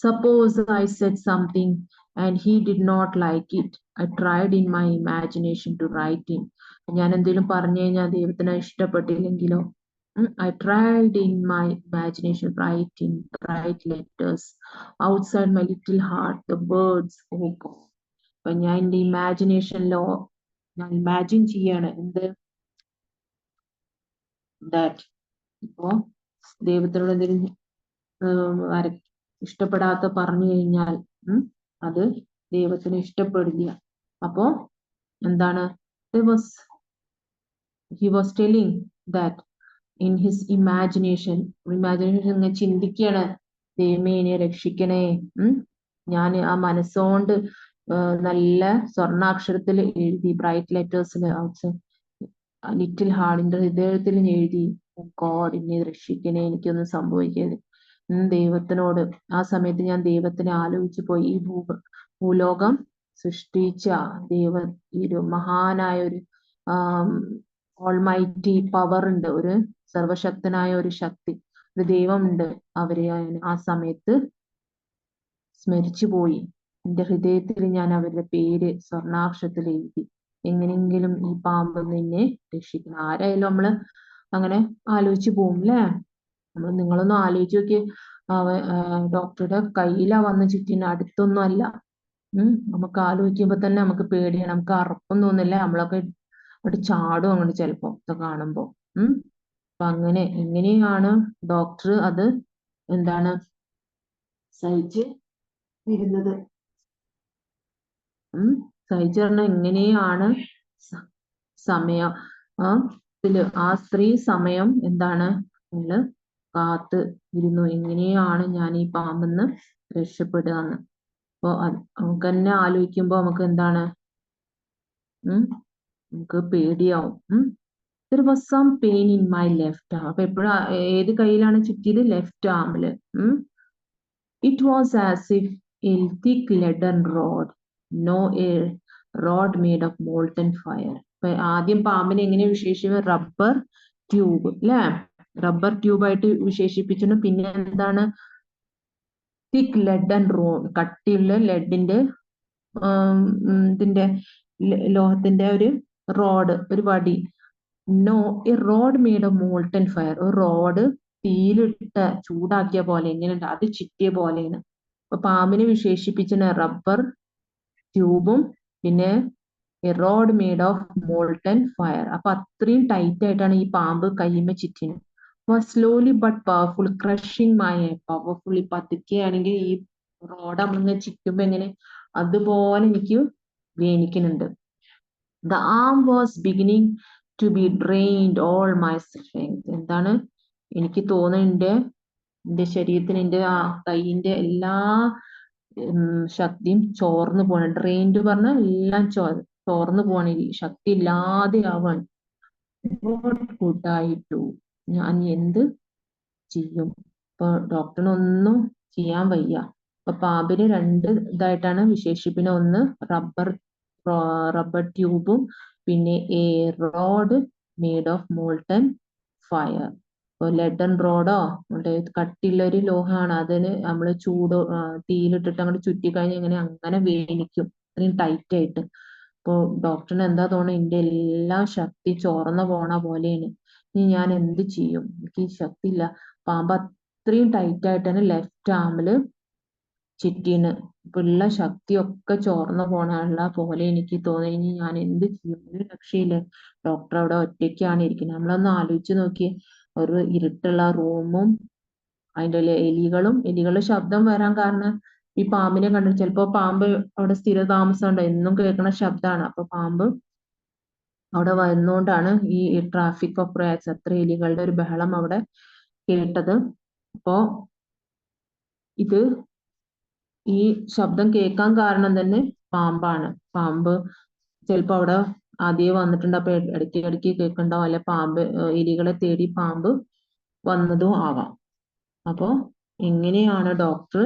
Suppose I said something and he did not like it, I tried in my imagination to write in. ഞാൻ എന്തെങ്കിലും പറഞ്ഞു കഴിഞ്ഞാൽ ദൈവത്തിന് ഇഷ്ടപ്പെട്ടില്ലെങ്കിലോ? I tried in my imagination writing bright letters outside my little heart the words, oh God. അപ്പൊ ഞാൻ എന്റെ ഇമാജിനേഷനിലോ ഞാൻ ഇമാജിൻ ചെയ്യാണ് എന്ത്, ദാറ്റ് ഇപ്പോ ദൈവത്തിനോട് എന്തെങ്കിലും ഇഷ്ടപ്പെടാത്ത പറഞ്ഞു കഴിഞ്ഞാൽ അത് ദൈവത്തിന് ഇഷ്ടപ്പെടില്ല. അപ്പോ എന്താണ്, he was telling that in his imagination ഇങ്ങനെ ചിന്തിക്കുകയാണ്, ദൈവമേ എന്നെ രക്ഷിക്കണേ. ഞാൻ ആ മനസ്സുകൊണ്ട് നല്ല സ്വർണ്ണാക്ഷരത്തിൽ എഴുതി, ബ്രൈറ്റ് ലെറ്റേഴ്സിൽ ലിറ്റിൽ ഹാർട്ടിന്റെ ഹൃദയത്തിൽ എഴുതി, ഗോഡ് എന്നെ രക്ഷിക്കണേ, എനിക്കൊന്നും സംഭവിക്കരുത്. ദൈവത്തിനോട് ആ സമയത്ത് ഞാൻ ദൈവത്തിനെ ആലോചിച്ചു പോയി. ഈ ഭൂലോകം സൃഷ്ടിച്ച ദൈവ, ഈ ഒരു മഹാനായ ഒരു ഓൾമൈറ്റി പവർ ഉണ്ട്, ഒരു സർവശക്തനായ ഒരു ശക്തി, ഒരു ദൈവമുണ്ട്. അവരെ ആ സമയത്ത് സ്മരിച്ചു പോയി. എന്റെ ഹൃദയത്തിൽ ഞാൻ അവരുടെ പേര് സ്വർണ്ണാക്ഷരത്തിൽ എഴുതി, എങ്ങനെയെങ്കിലും ഈ പാമ്പ് നിന്നെ രക്ഷിക്കണം. ആരായാലും നമ്മള് അങ്ങനെ ആലോചിച്ചു പോകും അല്ലേ? നിങ്ങളൊന്നും ആലോചിച്ച് നോക്കി, ഡോക്ടറുടെ കയ്യിലാ വന്ന് ചുറ്റിന്, അടുത്തൊന്നും അല്ല. നമുക്ക് ആലോചിക്കുമ്പോ തന്നെ നമുക്ക് പേടിയാണ്, നമുക്ക് അറപ്പം തോന്നില്ല, നമ്മളൊക്കെ അങ്ങോട്ട് ചാടും അങ്ങോട്ട് ചിലപ്പോ ഇത് കാണുമ്പോ. അപ്പൊ അങ്ങനെ എങ്ങനെയാണ് ഡോക്ടർ അത് എന്താണ് സഹിച്ച് ഇരുന്നത്? സഹിച്ചു പറഞ്ഞ എങ്ങനെയാണ് സമയം ആ സ്ത്രീ സമയം എന്താണ് കാത്ത് ഇരുന്നു, എങ്ങനെയാണ് ഞാൻ ഈ പാമ്പെന്ന് രക്ഷപ്പെടുക എന്ന്. അപ്പൊ നമുക്ക് തന്നെ ആലോചിക്കുമ്പോ നമുക്ക് എന്താണ്, നമുക്ക് പേടിയാവും. There was some pain in my left arm. അപ്പൊ എപ്പോഴും ഏത് കയ്യിലാണ് ചുറ്റിയത്? Left ആമില്. It was as if a thick leaden rod, no a rod made of molten fire. അപ്പൊ ആദ്യം പാമ്പിനെ എങ്ങനെ വിശേഷിപ്പിക്കും? റബ്ബർ ട്യൂബ് അല്ലെ, റബ്ബർ ട്യൂബ് ആയിട്ട് വിശേഷിപ്പിച്ചു. പിന്നെ എന്താണ്? തിക് ലെഡൻ റോഡ്, കട്ടിയുള്ള ലെഡിന്റെ ഇതിന്റെ ലോഹത്തിന്റെ ഒരു റോഡ്, ഒരു വടി. No a rod made of molten fire, ഒരു റോഡ് തീയിലിട്ട ചൂടാക്കിയ പോലെ, എങ്ങനെയുണ്ട് അത് ചുറ്റിയ പോലെയാണ്. അപ്പൊ പാമ്പിനെ വിശേഷിപ്പിച്ച റബ്ബർ ട്യൂബും പിന്നെ a rod made of molten fire. അപ്പൊ അത്രയും ടൈറ്റ് ആയിട്ടാണ് ഈ പാമ്പ് കയ്യുമ്മ ചുറ്റിന്. Slowly but powerful crushing my, powerfully പതുക്കെയാണെങ്കിൽ ഈ റോഡ് നമ്മളിങ്ങനെ ചുറ്റുമ്പോ എങ്ങനെ അതുപോലെ എനിക്ക് വേനിക്കുന്നുണ്ട്. The arm was beginning to be drained all my strength. എന്താണ് എനിക്ക് തോന്നുന്നുണ്ട്, എന്റെ ശരീരത്തിന്, എന്റെ ആ കൈയിന്റെ എല്ലാ ശക്തിയും ചോർന്നു പോണ്. ഡ്രെയിൻഡ് പറഞ്ഞ എല്ലാം ചോർന്നു പോണ, ശക്തി ഇല്ലാതെ ആവാണ്. What could I do? ഞാൻ എന്ത് ചെയ്യും? ഇപ്പൊ ഡോക്ടറിനൊന്നും ചെയ്യാൻ വയ്യ. അപ്പൊ പാമ്പിന് രണ്ട് ഇതായിട്ടാണ് വിശേഷിപ്പിക്കുന്നത്. ഒന്ന് റബ്ബർ ട്യൂബും പിന്നെ a rod made of molten fire. ഇപ്പൊ ലെഡൻ റോഡോ കട്ടിയുള്ള ഒരു ലോഹമാണ്, അതിന് നമ്മള് തീയിലിട്ടിട്ട് അങ്ങോട്ട് ചുറ്റിക്കഴിഞ്ഞ് അങ്ങനെ വേനിക്കും, അത്രയും ടൈറ്റ് ആയിട്ട്. അപ്പൊ ഡോക്ടറിന് എന്താ തോന്നുന്നത്, എന്റെ എല്ലാ ശക്തി ചോർന്നു പോണ പോലെയാണ്. ഇനി ഞാൻ എന്ത് ചെയ്യും? എനിക്ക് ശക്തി ഇല്ല. പാമ്പ് ഇത്രയും ടൈറ്റ് ആയിട്ട് തന്നെ ലെഫ്റ്റ് ആമില് ചുറ്റീന്. ഉള്ള ശക്തിയൊക്കെ ചോർന്നു പോണുള്ള പോലെ എനിക്ക് തോന്നി. ഇനി ഞാൻ എന്ത് ചെയ്യും? ഒരു രക്ഷയില്ല. ഡോക്ടർ അവിടെ ഒറ്റയ്ക്കാണ് ഇരിക്കുന്നത്. നമ്മളൊന്ന് ആലോചിച്ച് നോക്കി, ഒരു ഇരുട്ടുള്ള റൂമും അതിന്റെ എലികളുടെ ശബ്ദം വരാൻ കാരണം ഈ പാമ്പിനെ കണ്ടു. ചിലപ്പോ പാമ്പ് അവിടെ സ്ഥിര താമസം ഉണ്ട്, എന്നും കേൾക്കുന്ന ശബ്ദമാണ്. അപ്പൊ പാമ്പ് അവിടെ വരുന്നോണ്ടാണ് ഈ ട്രാഫിക് ഓഫ് റേറ്റ്സ്, അത്ര എലികളുടെ ഒരു ബഹളം അവിടെ കേട്ടത്. അപ്പോ ഇത് ഈ ശബ്ദം കേൾക്കാൻ കാരണം തന്നെ പാമ്പാണ്. പാമ്പ് ചിലപ്പോ അവിടെ ആദ്യമേ വന്നിട്ടുണ്ട്, അപ്പൊ ഇടയ്ക്ക് ഇടയ്ക്ക് കേൾക്കണ്ടാവും, അല്ലെ പാമ്പ് എലികളെ തേടി പാമ്പ് വന്നതും ആവാം. അപ്പോ എങ്ങനെയാണ് ഡോക്ടർ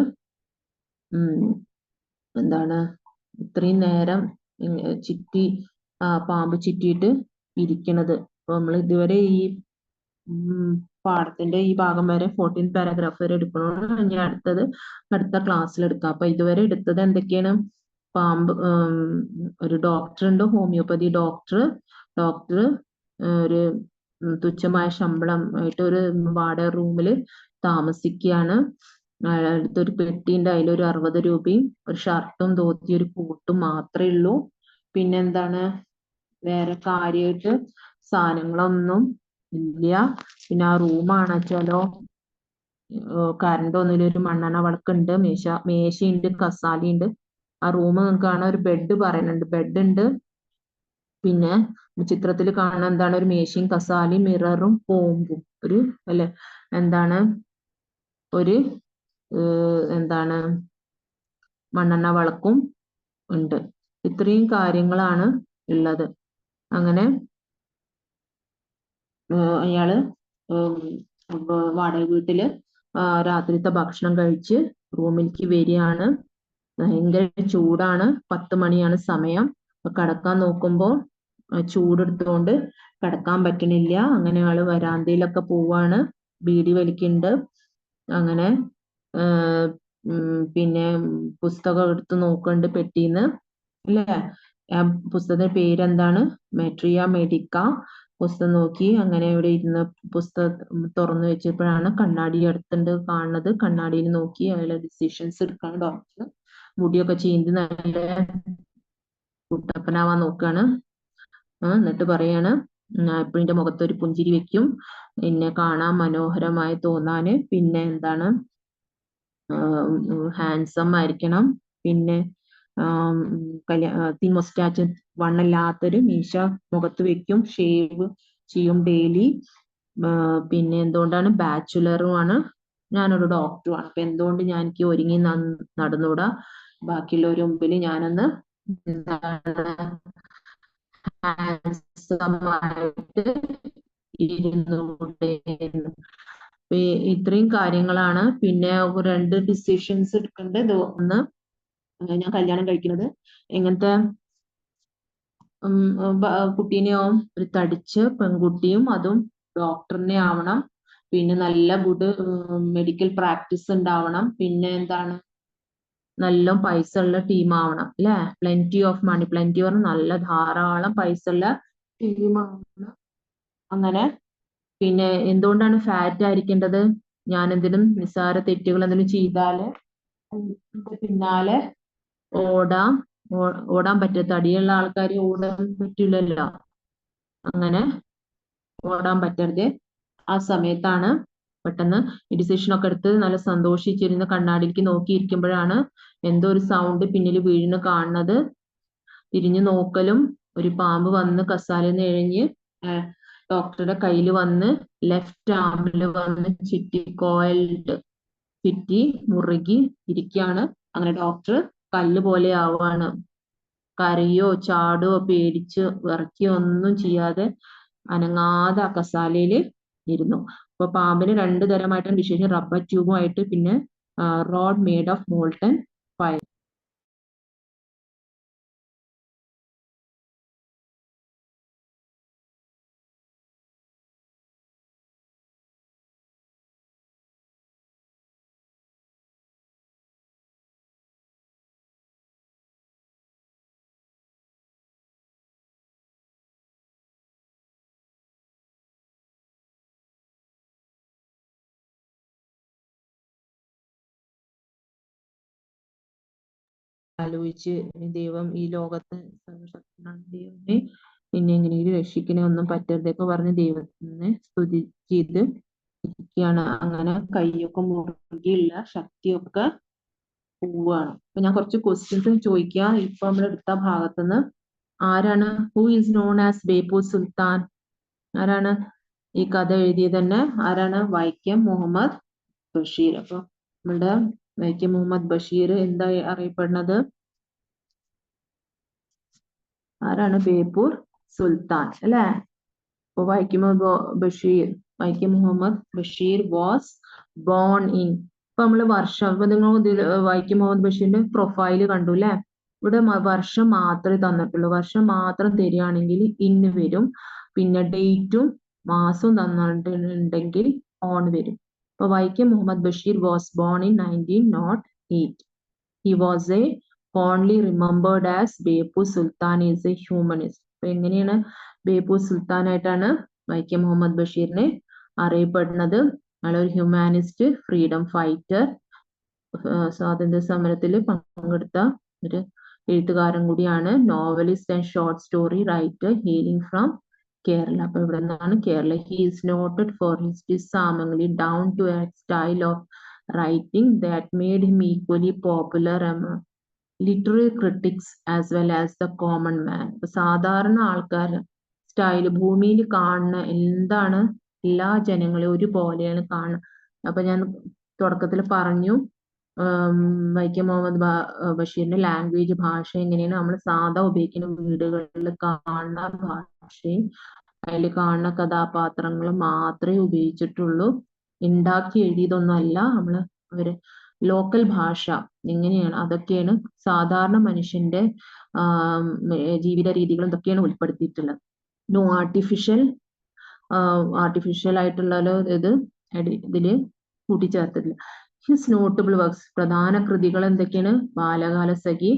എന്താണ് ഇത്രയും നേരം ചുറ്റി പാമ്പ് ചുറ്റിയിട്ട് ഇരിക്കണത്? അപ്പൊ നമ്മൾ ഇതുവരെ ഈ പാഠത്തിന്റെ ഈ ഭാഗം വരെ 14th പാരഗ്രാഫ് വരെ എടുക്കണോന്ന്. ഇനി അടുത്ത ക്ലാസ്സിൽ എടുക്കാം. അപ്പൊ ഇതുവരെ എടുത്തത് എന്തൊക്കെയാണ്? പാമ്പ്, ഒരു ഡോക്ടർ ഉണ്ട്, ഹോമിയോപ്പതി ഡോക്ടർ. ഡോക്ടർ ഒരു തുച്ഛമായ ശമ്പളം ആയിട്ട് ഒരു വാടക റൂമിൽ താമസിക്കുകയാണ്. അടുത്തൊരു പെട്ടിന്റെ അതിലൊരു 60 രൂപയും ഒരു ഷർട്ടും ധോത്തി ഒരു കോട്ടും മാത്രമേ ഉള്ളൂ. പിന്നെന്താണ്, വേറെ കാര്യമായിട്ട് സാധനങ്ങളൊന്നും ഇല്ല. പിന്നെ ആ റൂമാണ് വെച്ചാലോ, കറണ്ട് ഒന്നുമില്ല. ഒരു മണ്ണെണ്ണ വിളക്കുണ്ട്, മേശയുണ്ട്, കസാലയുണ്ട്. ആ റൂം നിങ്ങൾക്ക് കാണാൻ ഒരു ബെഡ് പറയുന്നുണ്ട്, ബെഡ് ഉണ്ട്. പിന്നെ ചിത്രത്തിൽ കാണുന്ന എന്താണ്, ഒരു മേശയും കസാലയും മിററും കോമ്പും ഒരു അല്ലെ എന്താണ് ഒരു എന്താണ് മണ്ണെണ്ണ വിളക്കും ഉണ്ട്. ഇത്രയും കാര്യങ്ങളാണ് ഉള്ളത്. അങ്ങനെ അയാള് വാടക വീട്ടില് രാത്രിത്തെ ഭക്ഷണം കഴിച്ച് റൂമിലേക്ക് വരികയാണ്. ഭയങ്കര ചൂടാണ്. 10 മണിയാണ് സമയം. കിടക്കാൻ നോക്കുമ്പോൾ ചൂടെടുത്തുകൊണ്ട് കിടക്കാൻ പറ്റണില്ല. അങ്ങനെ ആള് വരാന്തയിലൊക്കെ പോവാണ്, ബീഡി വലിക്കുന്നുണ്ട്. അങ്ങനെ പിന്നെ പുസ്തകം എടുത്ത് നോക്കുന്നുണ്ട് പെട്ടിന്ന്, അല്ലേ? പുസ്തകത്തിന്റെ പേരെന്താണ്? മെട്രിയ മെഡിക്ക. പുസ്തകം നോക്കി അങ്ങനെ ഇവിടെ ഇരുന്ന് പുസ്തകം തുറന്നു വെച്ചപ്പോഴാണ് കണ്ണാടി അടുത്തുണ്ട് കാണുന്നത്. കണ്ണാടിയിൽ നോക്കി അയാളെ ഡിസിഷൻസ് എടുക്കാൻ ഡോക്ടർ മുടിയൊക്കെ ചീന്തി നല്ല കുട്ടപ്പനാവാൻ നോക്കാണ്. എന്നിട്ട് പറയാണ്, എപ്പോഴിന്റെ മുഖത്ത് ഒരു പുഞ്ചിരി വെക്കും, പിന്നെ കാണാൻ മനോഹരമായി തോന്നാന്, പിന്നെ എന്താണ് ഹാൻസം ആയിരിക്കണം, പിന്നെ മൊസ്റ്റാച്ച് വണ്ണല്ലാത്തൊരു മീശ മുഖത്ത് വെക്കും, ഷേവ് ചെയ്യും ഡെയിലി. പിന്നെ എന്തുകൊണ്ടാണ് ബാച്ചുലറുമാണ്, ഞാനൊരു ഡോക്ടറുമാണ്. അപ്പൊ എന്തുകൊണ്ട് ഞാൻ എനിക്ക് ഒരുങ്ങി നടന്നൂടാ? ബാക്കിയുള്ളവരുടെ മുമ്പിൽ ഞാനൊന്ന് ഹാൻസമായിട്ട് ഇരുന്നൂടെ. ഇത്രയും കാര്യങ്ങളാണ്. പിന്നെ 2 ഡിസിഷൻസ് എടുക്കേണ്ടത്. ഒന്ന്, ഞാൻ കല്യാണം കഴിക്കുന്നത് എങ്ങനത്തെ കുട്ടീനെയാവും? ഒരു തടിച്ച് പെൺകുട്ടിയും, അതും ഡോക്ടറിനെ ആവണം. പിന്നെ നല്ല ഗുഡ് മെഡിക്കൽ പ്രാക്ടീസ് ഉണ്ടാവണം. പിന്നെ എന്താണ്, നല്ല പൈസ ഉള്ള ടീം ആവണം, അല്ലെ? പ്ലെന്റി ഓഫ് മണി, പ്ലെന്റി പറഞ്ഞ നല്ല ധാരാളം പൈസ ഉള്ള ടീം ആവണം. അങ്ങനെ പിന്നെ എന്തുകൊണ്ടാണ് ഫാറ്റ് ആയിരിക്കേണ്ടത്? ഞാൻ എന്തെങ്കിലും നിസ്സാര തെറ്റുകൾ എന്തെങ്കിലും ചെയ്താല് പിന്നാലെ ഓടാൻ ഓടാൻ പറ്റും. തടിയുള്ള ആൾക്കാർ ഓടാൻ പറ്റില്ലല്ലോ. അങ്ങനെ ഓടാൻ പറ്റരുത്. ആ സമയത്താണ് പെട്ടെന്ന് ഈ ഡിസിഷൻ ഒക്കെ എടുത്ത് നല്ല സന്തോഷിച്ചിരുന്ന് കണ്ണാടിക്ക് നോക്കിയിരിക്കുമ്പോഴാണ് എന്തോ ഒരു സൗണ്ട് പിന്നിൽ വീഴുന്ന കാണുന്നത്. തിരിഞ്ഞു നോക്കലും, ഒരു പാമ്പ് വന്ന് കസാലന്ന് എഴഞ്ഞ് ഡോക്ടറുടെ കയ്യിൽ വന്ന് ലെഫ്റ്റ് ആമിൽ വന്ന് ചുറ്റി മുറുകി ഇരിക്കുകയാണ്. അങ്ങനെ ഡോക്ടർ കല്ല് പോലെ ആവാണ്. കരയോ ചാടോ പേടിച്ച് വിറയ്ക്കോ ഒന്നും ചെയ്യാതെ അനങ്ങാതെ ആ കസാലയിൽ ഇരുന്നു. അപ്പൊ പാമ്പിന് 2 തരമായിട്ടാണ് വിശേഷം, റബ്ബർ ട്യൂബുമായിട്ട്, പിന്നെ road made of molten fire. ആലോചിച്ച് ദൈവം ഈ ലോകത്ത് സർവ്വശക്തനായ ദൈവമേ എന്നെ എങ്ങനെയെങ്കിലും രക്ഷിക്കണേ, ഒന്നും പറ്റരുത് ഇപ്പൊ പറഞ്ഞ് ദൈവത്തിനെ സ്തുതി ചെയ്ത് ഇരിക്കുകയാണ്. അങ്ങനെ കൈയൊക്കെ മുറുകിയുള്ള ശക്തിയൊക്കെ പോവാണ്. അപ്പൊ ഞാൻ കുറച്ച് ക്വസ്റ്റ്യൻസ് ചോദിക്കുക. ഇപ്പൊ നമ്മൾ എടുത്ത ഭാഗത്തുനിന്ന് ആരാണ് who is known as Beypore Sultan? ആരാണ് ഈ കഥ എഴുതിയത് തന്നെ? ആരാണ്? വൈക്കം മുഹമ്മദ് ബഷീർ. അപ്പൊ നമ്മളുടെ വൈക്കം മുഹമ്മദ് ബഷീർ എന്താ അറിയപ്പെടുന്നത്? ആരാണ് ബേപ്പൂർ സുൽത്താൻ അല്ലെ? അപ്പൊ Vaikom Muhammad Basheer was born in. ഇപ്പൊ നമ്മള് വർഷം, ഇപ്പൊ നിങ്ങൾ വൈക്കം മുഹമ്മദ് ബഷീറിന്റെ പ്രൊഫൈല് കണ്ടു അല്ലെ? ഇവിടെ വർഷം മാത്രമേ തന്നിട്ടുള്ളൂ. വർഷം മാത്രം തരികയാണെങ്കിൽ ഇന്ന് വരും. പിന്നെ ഡേറ്റും മാസവും തന്നിട്ടുണ്ടെങ്കിൽ ഓൺ വരും. അപ്പൊ Vaikom Muhammad Basheer was born in 1908. He was a fondly remembered as Beypore Sultan is a humanist. അപ്പൊ എങ്ങനെയാണ് ബേപ്പൂർ സുൽത്താൻ ആയിട്ടാണ് വൈക്കം മുഹമ്മദ് ബഷീറിനെ അറിയപ്പെടുന്നത്? അയാളൊരു ഹ്യൂമാനിസ്റ്റ്, ഫ്രീഡം ഫൈറ്റർ, സ്വാതന്ത്ര്യ സമരത്തിൽ പങ്കെടുത്ത ഒരു എഴുത്തുകാരൻ കൂടിയാണ്. Novelist and short story writer, hailing from Kerala. അപ്പൊ ഇവിടെ നിന്നാണ് Kerala. He is noted for his disarmingly down to earth style of writing that made him equally popular among literary critics as well as the common man. സാധാരണ ആൾക്കാർ സ്റ്റൈല് ഭൂമിയിൽ കാണുന്ന എന്താണ് എല്ലാ ജനങ്ങളെയും ഒരുപോലെയാണ് കാണുന്നത്. അപ്പൊ ഞാൻ തുടക്കത്തിൽ പറഞ്ഞു വൈക്കം മുഹമ്മദ് ബഷീറിന്റെ ലാംഗ്വേജ്, ഭാഷ എങ്ങനെയാണ് നമ്മൾ സാധാ ഉപയോഗിക്കുന്ന വീടുകളിൽ കാണുന്ന ഭാഷയും അതിൽ കാണുന്ന കഥാപാത്രങ്ങളും മാത്രമേ ഉപയോഗിച്ചിട്ടുള്ളൂ. ഉണ്ടാക്കി എഴുതിയതൊന്നും അല്ല. നമ്മള് അവര് ലോക്കൽ ഭാഷ എങ്ങനെയാണ് അതൊക്കെയാണ് സാധാരണ മനുഷ്യന്റെ ജീവിത രീതികളും ഇതൊക്കെയാണ് ഉൾപ്പെടുത്തിയിട്ടുള്ളത്. നോ ആർട്ടിഫിഷ്യൽ ആയിട്ടുള്ള ഇത് ഇതില് കൂട്ടിച്ചേർത്തിട്ടില്ല. ഹിസ് നോട്ടബിൾ വർക്ക്സ്, പ്രധാന കൃതികൾ എന്തൊക്കെയാണ്? ബാലകാലസഖി,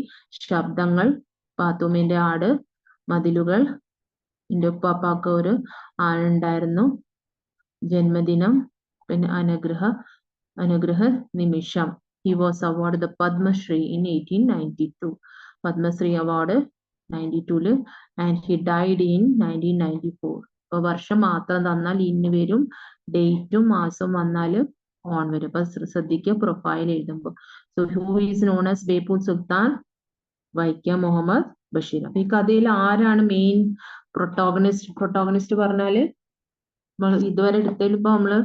ശബ്ദങ്ങൾ, പാത്തുമ്മേന്റെ ആട്, മതിലുകൾ, എൻ്റെ ഉപ്പാപ്പാക്ക് ഒരു ആളുണ്ടായിരുന്നു, ജന്മദിനം, പിന്നെ അനുഗ്രഹ നിമിഷം. He was awarded the Padma Shri in 1892. Padmashri award 92 and he died in 1994. അപ്പൊ വർഷം മാത്രം തന്നാൽ ഇന്ന് വരും, ഡേറ്റും മാസവും വന്നാൽ ഓൺ വരും. അപ്പൊ ശ്രദ്ധിക്കുക പ്രൊഫൈൽ എഴുതുമ്പോൾ. So who is known as Beypore Sultan? Vaikom Muhammad Basheer. അപ്പൊ ഈ കഥയിൽ ആരാണ് മെയിൻ പ്രൊട്ടോഗണിസ്റ്റ് പറഞ്ഞാല് ഇതുവരെ എടുത്തതിൽ ഇപ്പൊ നമ്മള്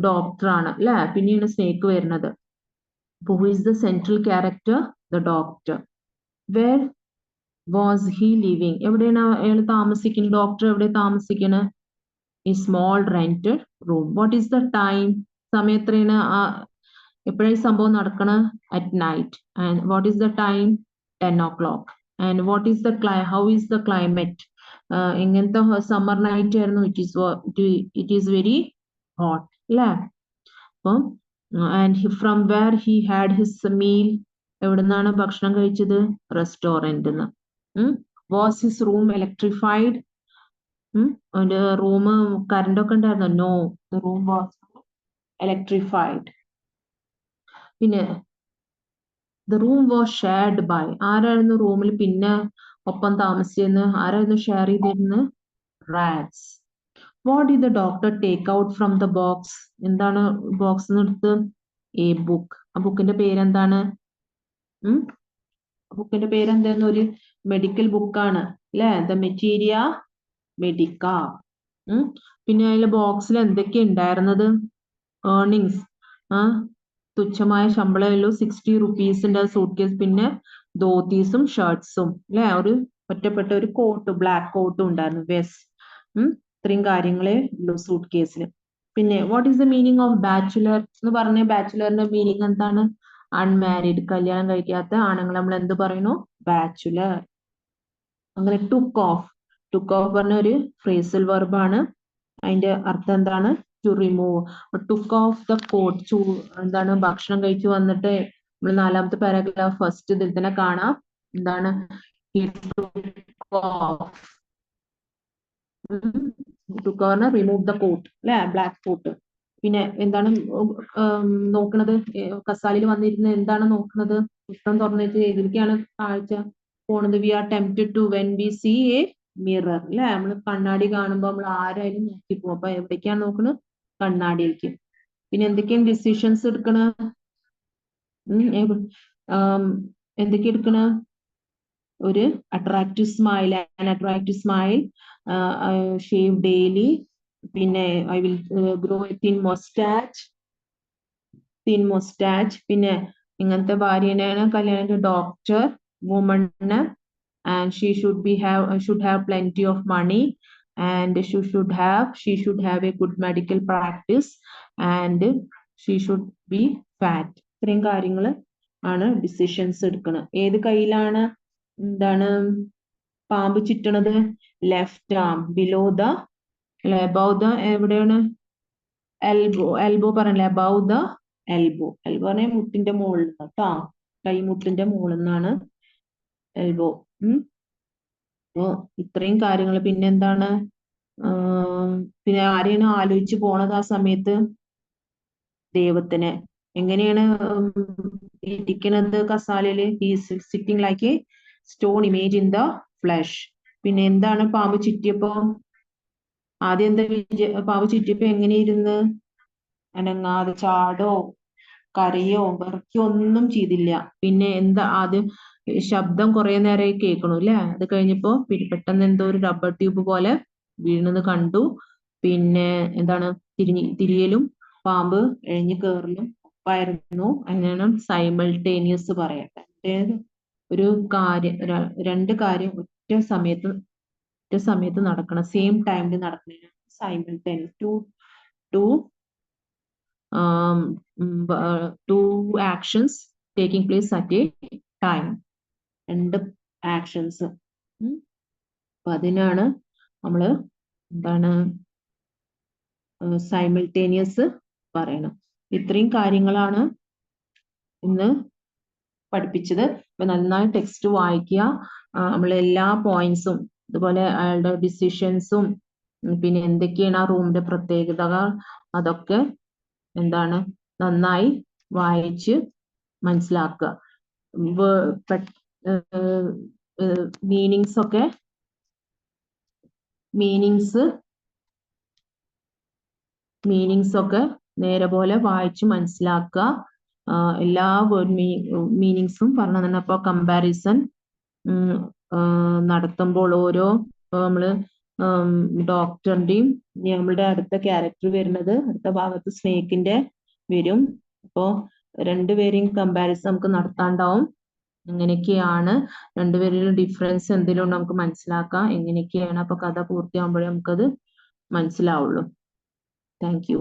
ഡോക്ടറാണ് അല്ലെ? പിന്നെയാണ് സ്നേക്ക് വരുന്നത്. Who is the central character? The doctor. Where was he living? എവിടെയാണ് അയാൾ താമസിക്കുന്നത്? ഡോക്ടർ എവിടെ താമസിക്കുന്നത്? ഈ small rented room. What is the time? സമയം എത്രയാണ്? എപ്പോഴാണ് ഈ സംഭവം നടക്കണത്? At night. And what is the time? 10 o'clock. And what is the how is the climate? എങ്ങനത്തെ സമ്മർ നൈറ്റ് ആയിരുന്നു? ഇറ്റ് ഈസ് വെരി ഹോട്ട് അല്ലേ? അപ്പം and from where he had his meal? എവിടുന്നാണ് ഭക്ഷണം കഴിച്ചത്? Restaurant. Was his room electrified? അവന്റെ റൂം കറണ്ട് ഒക്കെ ഉണ്ടായിരുന്നോ? No, the room was electrified. പിന്നെ the room was shared by. ആരായിരുന്നു റൂമിൽ പിന്നെ ഒപ്പം താമസിച്ചിരുന്നത്? ആരായിരുന്നു ഷെയർ ചെയ്തിരുന്നത്? Rats. What did the doctor take out from the box? എന്താണ് ബോക്സ് എടുത്ത്? A book. ആ ബുക്കിന്റെ പേരെന്താണ്? ബുക്കിന്റെ പേരെന്തായിരുന്നു? ഒരു മെഡിക്കൽ ബുക്കാണ് അല്ലെ? The materia medica. പിന്നെ അതിലെ ബോക്സിൽ എന്തൊക്കെ ഉണ്ടായിരുന്നത്? ഏർണിങ്സ്, തുച്ഛമായ ശമ്പളമല്ലോ, 60 rupees സൂട്ട് കേസ്, പിന്നെ ധോത്തീസും ഷർട്ട്സും അല്ലെ? ഒരു ഒറ്റപ്പെട്ട ഒരു കോട്ട്, ബ്ലാക്ക് കോട്ടും ഉണ്ടായിരുന്നു, വെസ്റ്റ്. ഇത്രയും കാര്യങ്ങളെ ഉള്ളൂ സൂട്ട് കേസിൽ. പിന്നെ what is the meaning of bachelor എന്ന് പറഞ്ഞ? ബാച്ചുലറിന്റെ മീനിങ് എന്താണ്? അൺമാരീഡ്, കല്യാണം കഴിക്കാത്ത ആണുങ്ങൾ നമ്മൾ എന്ത് പറയുന്നു? ബാച്ചുലർ. അങ്ങനെ ടുക്ക് ഓഫ് പറഞ്ഞ ഒരു ഫ്രേസൽ വെർബാണ്. അതിന്റെ അർത്ഥം എന്താണ്? To remove. Took off the coat, എന്താണ്? ഭക്ഷണം കഴിച്ചു വന്നിട്ട് നമ്മൾ 4ാമത്തെ പാരാഗ്രാഫ് ഫസ്റ്റ് ഇതിൽ തന്നെ കാണാം. എന്താണ്? റിമൂവ് ദ കോട്ട് അല്ലെ? Black coat. പിന്നെ എന്താണ് നോക്കുന്നത്? കസാലയിൽ വന്നിരുന്ന് എന്താണ് നോക്കുന്നത്? പുസ്തകം തുറന്നിട്ട് ഏതിലേക്കാണ് കാഴ്ച പോണത്? We are tempted to when we see a mirror, അല്ലെ? നമ്മൾ കണ്ണാടി കാണുമ്പോൾ നമ്മൾ ആരായാലും നോക്കിപ്പോ. അപ്പൊ എവിടേക്കാണ് നോക്കുന്നത്? കണ്ണാടിയിലേക്ക്. പിന്നെ എന്തൊക്കെയാണ് ഡിസിഷൻസ് എടുക്കണ? എന്തൊക്കെ എടുക്കണ? ഒരു attractive smile, attractive smile, shave daily, പിന്നെ I will grow a thin moustache, പിന്നെ ഇങ്ങനത്തെ ഭാര്യനെയാണ് കല്യാണം, doctor, woman, and she should have plenty of money, and she should have a good medical practice, and she should be fat. ഇത്രയും കാര്യങ്ങൾ ആണ് ഡിസിഷൻസ് എടുക്കുന്നത്. ഏത് കയ്യിലാണ് എന്താണ് പാമ്പ് ചുറ്റണത്? Left arm, below the, above the, എവിടെയാണ്? എൽബോ പറഞ്ഞില്ലേ? above the elbow. എൽബോ പറഞ്ഞാൽ മുട്ടിന്റെ മുകളിൽ കേട്ടോ, കൈമുട്ടിന്റെ മുകളിൽ നിന്നാണ് എൽബോ. അപ്പോ ഇത്രയും കാര്യങ്ങൾ. പിന്നെ എന്താണ്? പിന്നെ ആരെയാണ് ആലോചിച്ച് പോണത് ആ സമയത്ത്? ദൈവത്തിനെ. എങ്ങനെയാണ് ഇരിക്കുന്നത് കസാലയില്? Sitting like a stone image in the flesh. പിന്നെ എന്താണ് പാമ്പ് ചുറ്റിയപ്പോ? ആദ്യം എന്താ പാമ്പ് ചുറ്റിയപ്പോ എങ്ങനെയിരുന്ന്? അനങ്ങാതെ, ചാടോ കരയോ വിറയ്ക്കോ ഒന്നും ചെയ്തില്ല. പിന്നെ എന്താ ആദ്യം? ശബ്ദം കുറെ നേരം കേൾക്കണു, അല്ലെ? അത് കഴിഞ്ഞപ്പോ പെട്ടെന്ന് എന്തോ ഒരു റബ്ബർ ട്യൂബ് പോലെ വീഴുന്നത് കണ്ടു. പിന്നെ എന്താണ്? തിരിയലും പാമ്പ് എഴഞ്ഞു കയറലും ഒപ്പായിരുന്നു. അതിനാണ് സൈമൾട്ടേനിയസ് പറയട്ടെ. ഒരു കാര്യം, രണ്ട് കാര്യം ഒറ്റ സമയത്ത് നടക്കണം, സെയിം ടൈമിൽ നടക്കണം. Simultaneous, two actions taking place at a time. രണ്ട് ആക്ഷൻസ്. അപ്പൊ അതിനാണ് നമ്മള് എന്താണ് സൈമൾട്ടേനിയസ് പറയണം. ഇത്രയും കാര്യങ്ങളാണ് ഇന്ന് പഠിപ്പിച്ചത്. അപ്പൊ നന്നായി ടെക്സ്റ്റ് വായിക്കുക. നമ്മളെല്ലാ പോയിന്റ്സും, അതുപോലെ അയാളുടെ ഡിസിഷൻസും, പിന്നെ എന്തൊക്കെയാണ് ആ റൂമിന്റെ പ്രത്യേകതകൾ, അതൊക്കെ എന്താണ് നന്നായി വായിച്ച് മനസ്സിലാക്കുക. മീനിങ്സ് ഒക്കെ നേരെ പോലെ വായിച്ച് മനസ്സിലാക്കുക. എല്ലാ വേർഡ് മീനിങ്സും പറഞ്ഞു തന്നെ. അപ്പൊ കമ്പാരിസൺ നടത്തുമ്പോൾ ഓരോ നമ്മള് ഡോക്ടറിന്റെയും, നമ്മളുടെ അടുത്ത ക്യാരക്ടർ വരുന്നത് അടുത്ത ഭാഗത്ത് സ്നേക്കിന്റെ വരും. അപ്പോ രണ്ടുപേരെയും കമ്പാരിസൺ നമുക്ക് നടത്താണ്ടാവും. എങ്ങനെയൊക്കെയാണ് രണ്ടുപേരിലും ഡിഫറൻസ് എന്തെങ്കിലും നമുക്ക് മനസ്സിലാക്കാം, എങ്ങനെയൊക്കെയാണ്. അപ്പൊ കഥ പൂർത്തിയാകുമ്പോഴേ നമുക്കത് മനസ്സിലാവുള്ളൂ. Thank you.